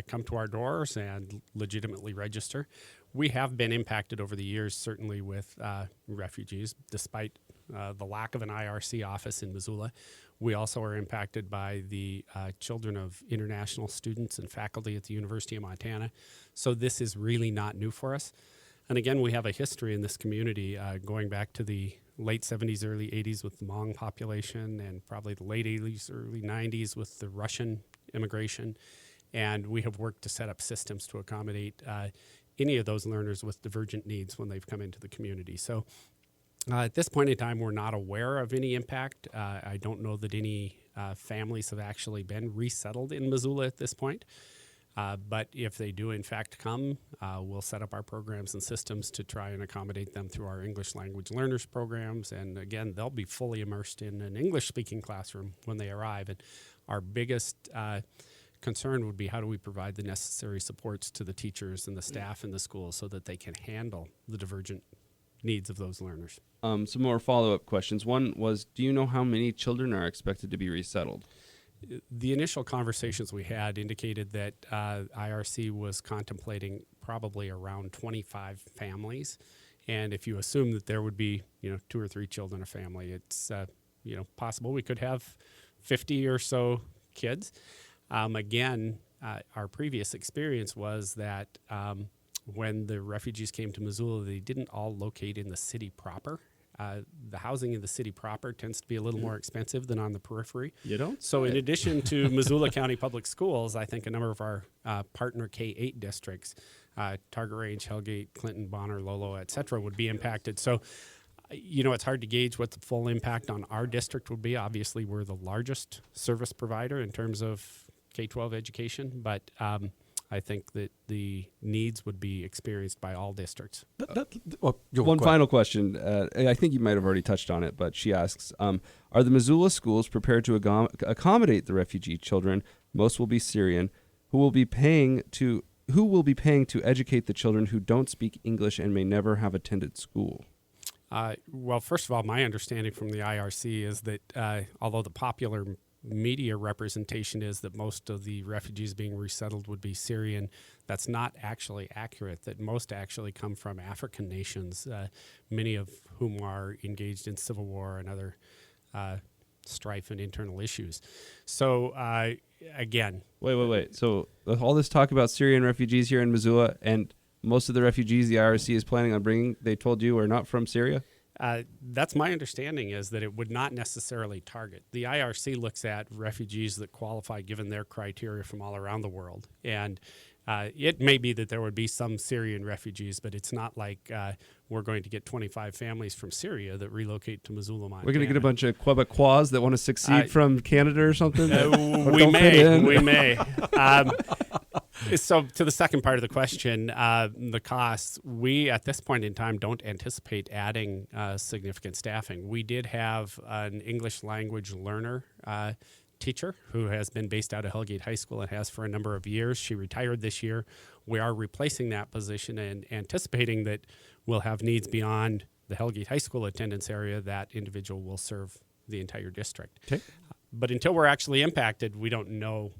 come to our doors and legitimately register. We have been impacted over the years, certainly with refugees, despite the lack of an IRC office in Missoula. We also are impacted by the children of international students and faculty at the University of Montana. So this is really not new for us. And again, we have a history in this community going back to the late 70s, early 80s with the Hmong population, and probably the late 80s, early 90s with the Russian immigration. And we have worked to set up systems to accommodate any of those learners with divergent needs when they've come into the community. So at this point in time, we're not aware of any impact. I don't know that any families have actually been resettled in Missoula at this point. But if they do, in fact, come, we'll set up our programs and systems to try and accommodate them through our English language learners programs. And again, they'll be fully immersed in an English-speaking classroom when they arrive. And our biggest concern would be how do we provide the necessary supports to the teachers and the staff in the school so that they can handle the divergent needs of those learners. Some more follow-up questions. One was, do you know how many children are expected to be resettled? The initial conversations we had indicated that IRC was contemplating probably around 25 families. And if you assume that there would be, 2 or 3 children a family, it's, possible we could have 50 or so kids. Again, our previous experience was that when the refugees came to Missoula, they didn't all locate in the city proper. The housing in the city proper tends to be a little more expensive than on the periphery. You don't? So in addition to Missoula County Public Schools, I think a number of our partner K-8 districts, Target Range, Hellgate, Clinton, Bonner, Lolo, et cetera, would be impacted. So, it's hard to gauge what the full impact on our district would be. Obviously, we're the largest service provider in terms of K-12 education, but I think that the needs would be experienced by all districts. One final question. I think you might have already touched on it, but she asks, are the Missoula schools prepared to accommodate the refugee children? Most will be Syrian. Who will be paying to educate the children who don't speak English and may never have attended school? Well, first of all, my understanding from the IRC is that although the popular media representation is that most of the refugees being resettled would be Syrian, that's not actually accurate, that most actually come from African nations, many of whom are engaged in civil war and other strife and internal issues. So, again... Wait. So all this talk about Syrian refugees here in Missoula, and most of the refugees the IRC is planning on bringing, they told you, are not from Syria? That's my understanding, is that it would not necessarily target. The IRC looks at refugees that qualify given their criteria from all around the world. And it may be that there would be some Syrian refugees, but it's not like we're going to get 25 families from Syria that relocate to Missoula, Montana. We're going to get a bunch of Quebecois that want to succeed from Canada or something? We may. So to the second part of the question, the costs, we at this point in time don't anticipate adding significant staffing. We did have an English language learner teacher who has been based out of Hellgate High School and has for a number of years. She retired this year. We are replacing that position and anticipating that we'll have needs beyond the Hellgate High School attendance area. That individual will serve the entire district. Okay. But until we're actually impacted, we don't know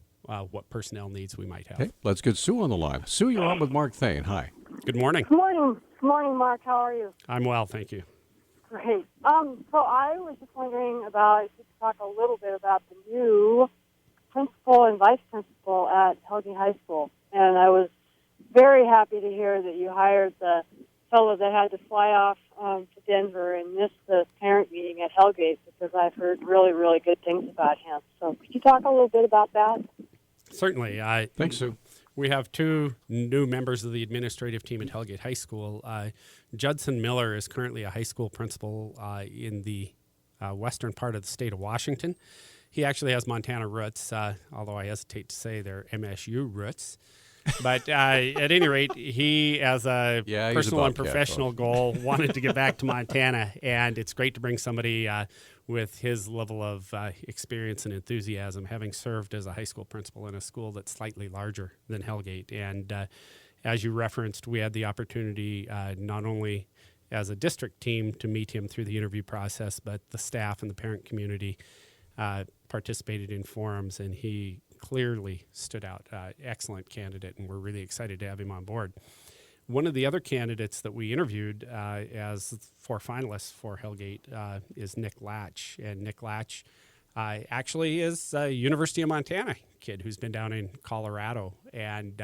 what personnel needs we might have. Okay, let's get Sue on the line. Sue, you're on with Mark Thane. Hi. Good morning. Good morning. Good morning, Mark. How are you? I'm well, thank you. Great. So I was just wondering about if you could talk a little bit about the new principal and vice principal at Hellgate High School. And I was very happy to hear that you hired the fellow that had to fly off to Denver and miss the parent meeting at Hellgate, because I've heard really, really good things about him. So could you talk a little bit about that? Certainly. Thanks, Sue. We have two new members of the administrative team at Hellgate High School. Judson Miller is currently a high school principal in the western part of the state of Washington. He actually has Montana roots, although I hesitate to say they're MSU roots. But at any rate, he, as a personal and professional goal, wanted to get back to Montana, and it's great to bring somebody with his level of experience and enthusiasm, having served as a high school principal in a school that's slightly larger than Hellgate. And as you referenced, we had the opportunity not only as a district team to meet him through the interview process, but the staff and the parent community participated in forums, and he clearly stood out. Excellent candidate, and we're really excited to have him on board. One of the other candidates that we interviewed as 4 finalists for Hellgate is Nick Latch. And Nick Latch actually is a University of Montana kid who's been down in Colorado and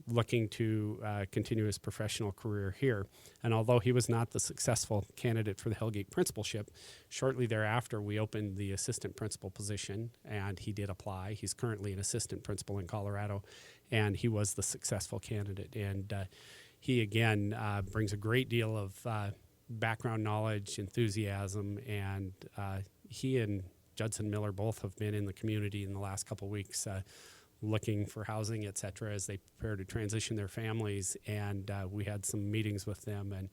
looking to continue his professional career here. And although he was not the successful candidate for the Hellgate principalship, shortly thereafter we opened the assistant principal position, and he did apply. He's currently an assistant principal in Colorado, and he was the successful candidate. And he, again, brings a great deal of background knowledge, enthusiasm, and he and Judson Miller both have been in the community in the last couple of weeks looking for housing, et cetera, as they prepare to transition their families. And we had some meetings with them, and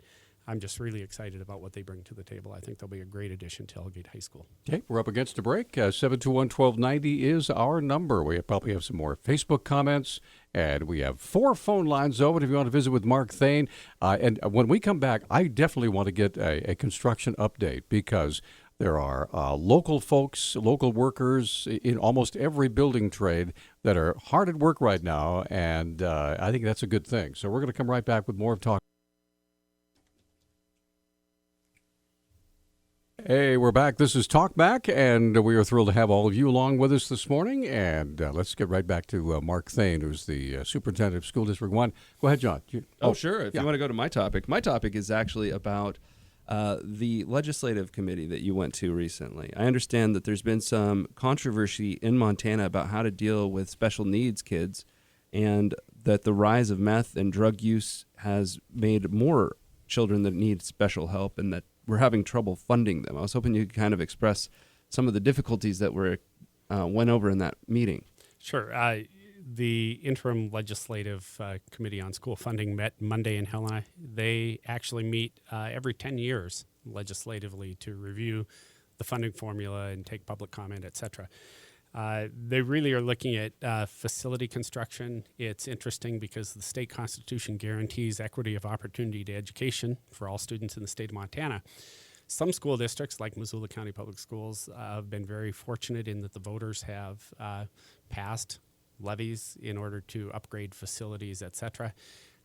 I'm just really excited about what they bring to the table. I think they'll be a great addition to Hellgate High School. Okay, we're up against a break. 721-1290 is our number. We probably have some more Facebook comments, and we have 4 phone lines open if you want to visit with Mark Thane. And when we come back, I definitely want to get a construction update, because there are local folks, local workers in almost every building trade that are hard at work right now, and I think that's a good thing. So we're going to come right back with more of Talk. Hey, we're back. This is Talk Back, and we are thrilled to have all of you along with us this morning. And let's get right back to Mark Thane, who's the superintendent of School District 1. Go ahead, John. Sure. If you want to go to my topic. My topic is actually about the legislative committee that you went to recently. I understand that there's been some controversy in Montana about how to deal with special needs kids, and that the rise of meth and drug use has made more children that need special help, and that we're having trouble funding them. I was hoping you could kind of express some of the difficulties that were went over in that meeting. Sure. The interim legislative committee on school funding met Monday in Helena. They actually meet every 10 years legislatively to review the funding formula and take public comment, et cetera. They really are looking at facility construction. It's interesting because the state constitution guarantees equity of opportunity to education for all students in the state of Montana. Some school districts, like Missoula County Public Schools, have been very fortunate in that the voters have passed levies in order to upgrade facilities, et cetera.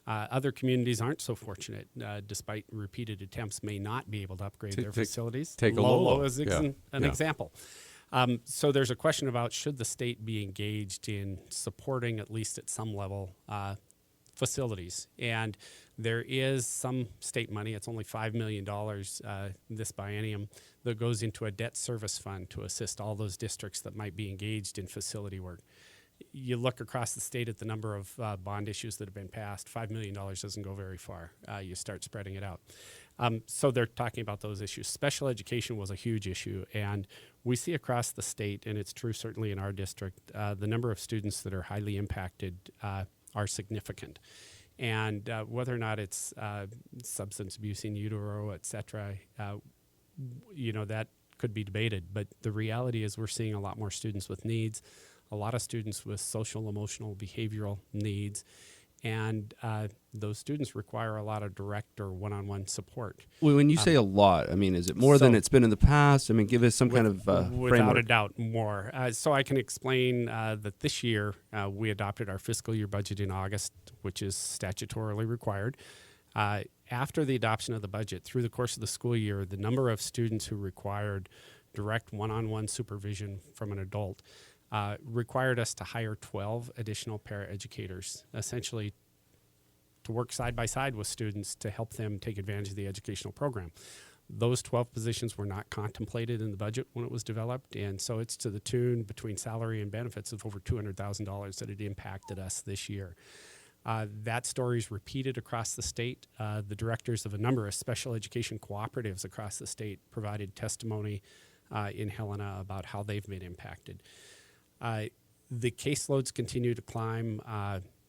Other communities aren't so fortunate, despite repeated attempts, may not be able to upgrade their facilities. Take a Lolo is Yeah. an example. So there's a question about should the state be engaged in supporting, at least at some level, facilities. And there is some state money, it's only $5 million this biennium, that goes into a debt service fund to assist all those districts that might be engaged in facility work. You look across the state at the number of bond issues that have been passed, $5 million doesn't go very far. You start spreading it out. So they're talking about those issues. Special education was a huge issue, and we see across the state, and it's true certainly in our district, the number of students that are highly impacted are significant. And whether or not it's substance abuse in utero, et cetera, that could be debated. But the reality is we're seeing a lot more students with needs, a lot of students with social, emotional, behavioral needs, and those students require a lot of direct or one-on-one support. Well, when you say a lot, I mean, is it more than it's been in the past? I mean, give us some kind of without framework. a doubt, more. So I can explain that this year we adopted our fiscal year budget in August, which is statutorily required. After the adoption of the budget, through the course of the school year, the number of students who required direct one-on-one supervision from an adult required us to hire 12 additional paraeducators, essentially to work side by side with students to help them take advantage of the educational program. Those 12 positions were not contemplated in the budget when it was developed, and so it's to the tune between salary and benefits of over $200,000 that it impacted us this year. That story is repeated across the state. The directors of a number of special education cooperatives across the state provided testimony in Helena about how they've been impacted. The caseloads continue to climb.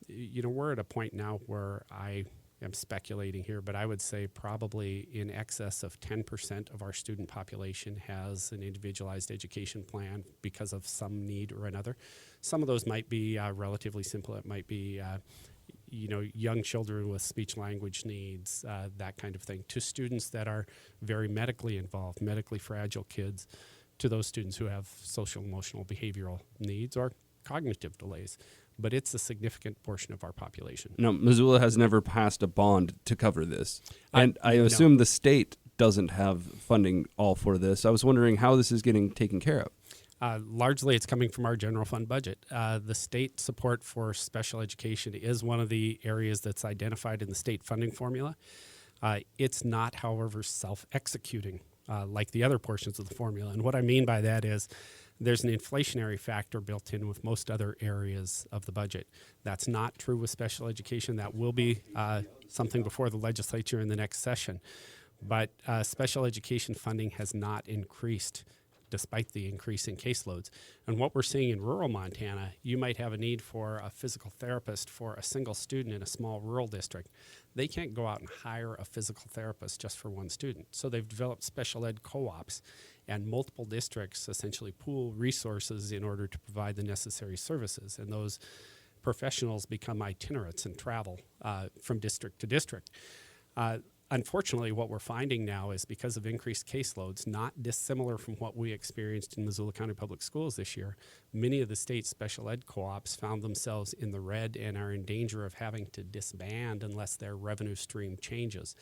We're at a point now where I am speculating here, but I would say probably in excess of 10% of our student population has an individualized education plan because of some need or another. Some of those might be relatively simple. It might be young children with speech language needs, that kind of thing, to students that are very medically involved, medically fragile kids, to those students who have social, emotional, behavioral needs or cognitive delays. But it's a significant portion of our population. No, Missoula has never passed a bond to cover this. And I assume the state doesn't have funding all for this. I was wondering how this is getting taken care of. Largely, it's coming from our general fund budget. The state support for special education is one of the areas that's identified in the state funding formula. It's not, however, self-executing like the other portions of the formula. And what I mean by that is there's an inflationary factor built in with most other areas of the budget. That's not true with special education. That will be something before the legislature in the next session. But special education funding has not increased despite the increase in caseloads. And what we're seeing in rural Montana, you might have a need for a physical therapist for a single student in a small rural district. They can't go out and hire a physical therapist just for one student. So they've developed special ed co-ops, and multiple districts essentially pool resources in order to provide the necessary services. And those professionals become itinerants and travel from district to district. Unfortunately, what we're finding now is because of increased caseloads, not dissimilar from what we experienced in Missoula County Public Schools this year, many of the state's special ed co-ops found themselves in the red and are in danger of having to disband unless their revenue stream changes.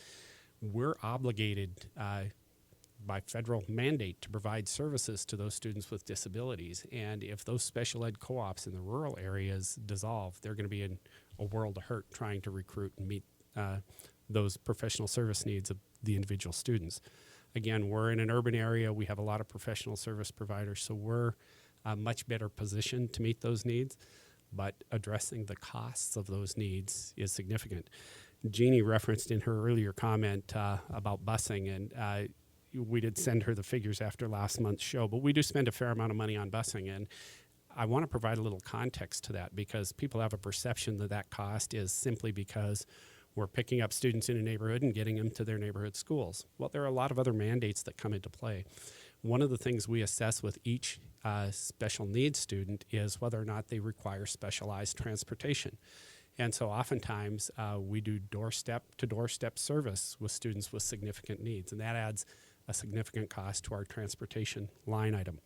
We're obligated by federal mandate to provide services to those students with disabilities, and if those special ed co-ops in the rural areas dissolve, they're going to be in a world of hurt trying to recruit and meet those professional service needs of the individual students. Again, we're in an urban area. We have a lot of professional service providers, so we're much better positioned to meet those needs, but addressing the costs of those needs is significant. Jeannie referenced in her earlier comment about busing, and we did send her the figures after last month's show, but we do spend a fair amount of money on busing, and I want to provide a little context to that because people have a perception that that cost is simply because we're picking up students in a neighborhood and getting them to their neighborhood schools. Well, there are a lot of other mandates that come into play. One of the things we assess with each special needs student is whether or not they require specialized transportation. And so oftentimes we do doorstep-to-doorstep service with students with significant needs, and that adds a significant cost to our transportation line item.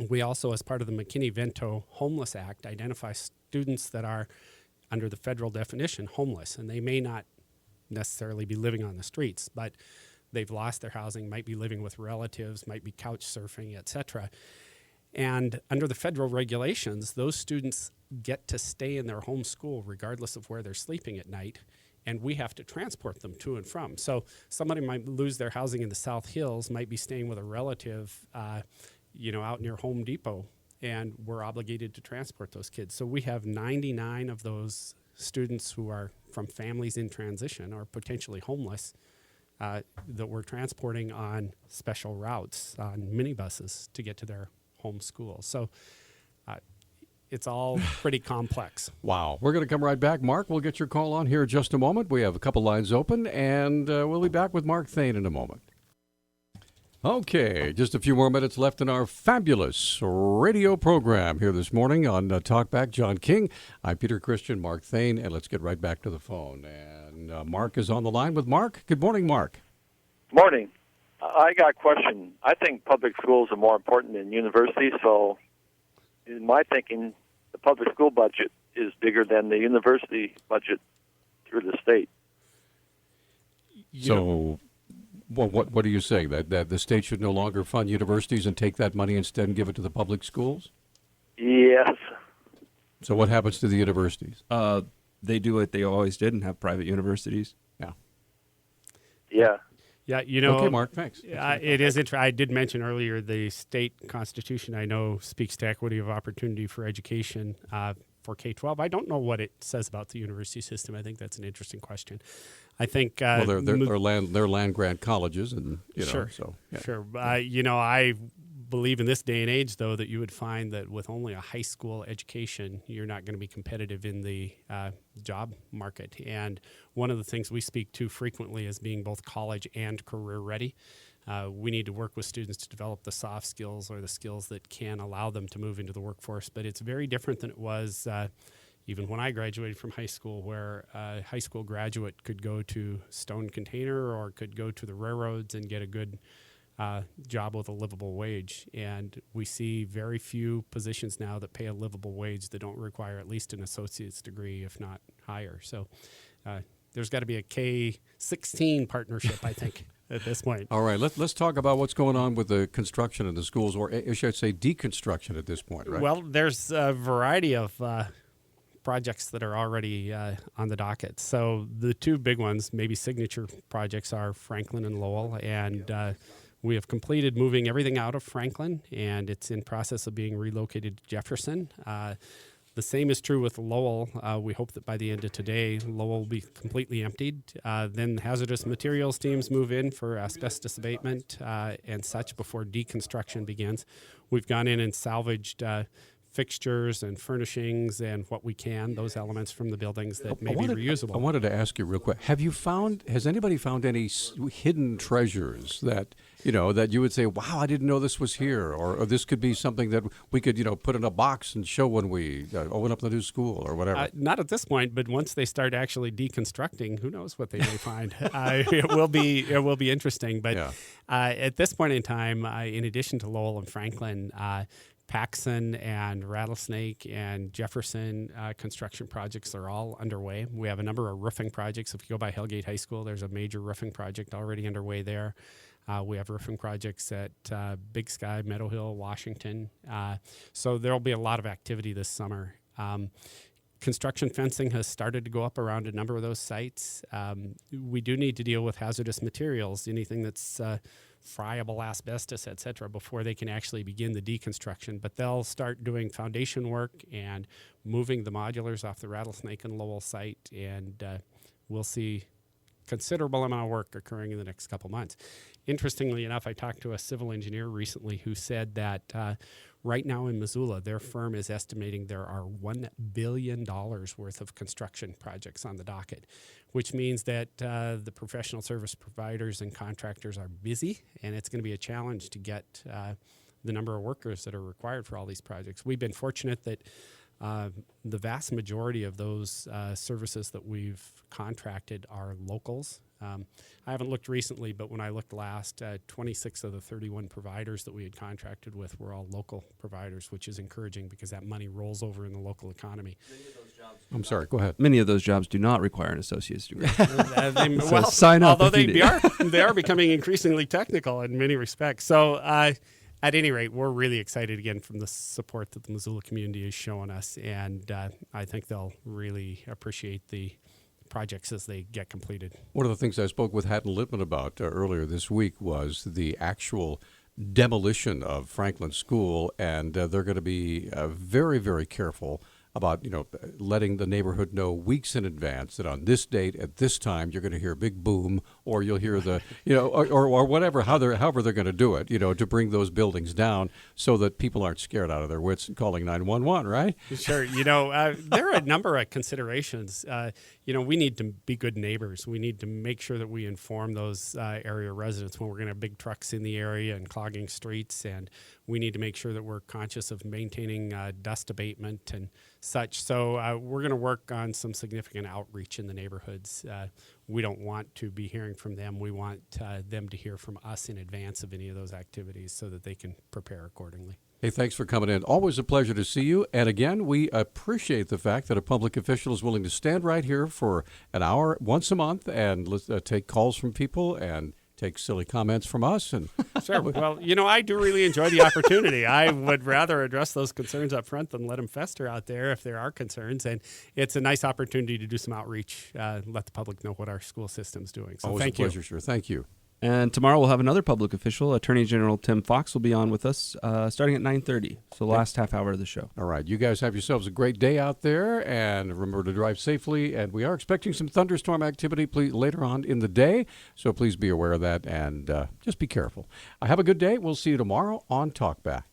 We also, as part of the McKinney-Vento Homeless Act, identify students that are, under the federal definition, homeless, and they may not necessarily be living on the streets, but they've lost their housing, might be living with relatives, might be couch surfing, etc. And under the federal regulations, those students get to stay in their home school regardless of where they're sleeping at night, and we have to transport them to and from. So somebody might lose their housing in the South Hills, might be staying with a relative, out near Home Depot, and we're obligated to transport those kids. So we have 99 of those students who are from families in transition or potentially homeless that we're transporting on special routes, on minibuses to get to their home school. So it's all pretty complex. Wow. We're going to come right back. Mark, we'll get your call on here in just a moment. We have a couple lines open, and we'll be back with Mark Thane in a moment. Okay, just a few more minutes left in our fabulous radio program here this morning on Talkback. John King, I'm Peter Christian, Mark Thane, and let's get right back to the phone. And Mark is on the line with Mark. Good morning, Mark. Morning. I got a question. I think public schools are more important than universities, so in my thinking, the public school budget is bigger than the university budget through the state. What are you saying? That the state should no longer fund universities and take that money instead and give it to the public schools? Yes. So what happens to the universities? They do what they always did and have private universities. Yeah. Yeah. Yeah, Okay, Mark, thanks. It is interesting. I did mention earlier the state constitution, I know, speaks to equity of opportunity for education for K-12. I don't know what it says about the university system. I think that's an interesting question. I think they're land grant colleges, and sure. So yeah. Sure. I believe in this day and age, though, that you would find that with only a high school education, you're not going to be competitive in the job market. And one of the things we speak to frequently is being both college and career ready. We need to work with students to develop the soft skills or the skills that can allow them to move into the workforce. But it's very different than it was even when I graduated from high school, where a high school graduate could go to Stone Container or could go to the railroads and get a good job with a livable wage. And we see very few positions now that pay a livable wage that don't require at least an associate's degree, if not higher. So there's got to be a K-16 partnership, I think, at this point. All right, let's talk about what's going on with the construction in the schools, or I should say deconstruction at this point, right? Well, there's a variety of projects that are already on the docket. So the two big ones, maybe signature projects, are Franklin and Lowell, and we have completed moving everything out of Franklin, and it's in process of being relocated to Jefferson. The same is true with Lowell. We hope that by the end of today, Lowell will be completely emptied. Then hazardous materials teams move in for asbestos abatement and such before deconstruction begins. We've gone in and salvaged fixtures and furnishings and what we can, those elements from the buildings that may be reusable. I wanted to ask you real quick, has anybody found any hidden treasures that you would say, wow, I didn't know this was here, or this could be something that we could, put in a box and show when we open up the new school or whatever? Not at this point, but once they start actually deconstructing, who knows what they may find. It will be interesting. But at this point in time, in addition to Lowell and Franklin, Paxson and Rattlesnake and Jefferson construction projects are all underway. We have a number of roofing projects. If you go by Hellgate High School, there's a major roofing project already underway there. We have roofing projects at Big Sky, Meadow Hill, Washington. So there will be a lot of activity this summer. Construction fencing has started to go up around a number of those sites. We do need to deal with hazardous materials, anything that's friable asbestos, et cetera, before they can actually begin the deconstruction. But they'll start doing foundation work and moving the modulars off the Rattlesnake and Lowell site, and we'll see considerable amount of work occurring in the next couple months. Interestingly enough, I talked to a civil engineer recently who said that Right now in Missoula, their firm is estimating there are $1 billion worth of construction projects on the docket, which means that the professional service providers and contractors are busy, and it's going to be a challenge to get the number of workers that are required for all these projects. We've been fortunate that the vast majority of those services that we've contracted are locals. I haven't looked recently, but when I looked last, 26 of the 31 providers that we had contracted with were all local providers, which is encouraging because that money rolls over in the local economy. I'm sorry, go ahead. Many of those jobs do not require an associate's degree. Well, sign up although if you they are becoming increasingly technical in many respects. So at any rate, we're really excited again from the support that the Missoula community is showing us, and I think they'll really appreciate the projects as they get completed. One of the things I spoke with Hatton Littman about earlier this week was the actual demolition of Franklin School, and they're going to be very, very careful about, letting the neighborhood know weeks in advance that on this date at this time you're going to hear a big boom, or you'll hear the, or whatever, however they're going to do it, to bring those buildings down so that people aren't scared out of their wits and calling 911, right? Sure. There are a number of considerations. We need to be good neighbors. We need to make sure that we inform those area residents when we're going to have big trucks in the area and clogging streets, and we need to make sure that we're conscious of maintaining dust abatement and such. So we're going to work on some significant outreach in the neighborhoods. We don't want to be hearing from them. We want them to hear from us in advance of any of those activities so that they can prepare accordingly. Hey, thanks for coming in. Always a pleasure to see you. And again, we appreciate the fact that a public official is willing to stand right here for an hour once a month and take calls from people and take silly comments from us. And sure. Well, I do really enjoy the opportunity. I would rather address those concerns up front than let them fester out there if there are concerns. And it's a nice opportunity to do some outreach, let the public know what our school system's doing. So always thank a pleasure, you. sir. Thank you. And tomorrow we'll have another public official. Attorney General Tim Fox will be on with us starting at 9:30, so the last half hour of the show. All right. You guys have yourselves a great day out there, and remember to drive safely. And we are expecting some thunderstorm activity later on in the day, so please be aware of that and just be careful. Have a good day. We'll see you tomorrow on Talkback.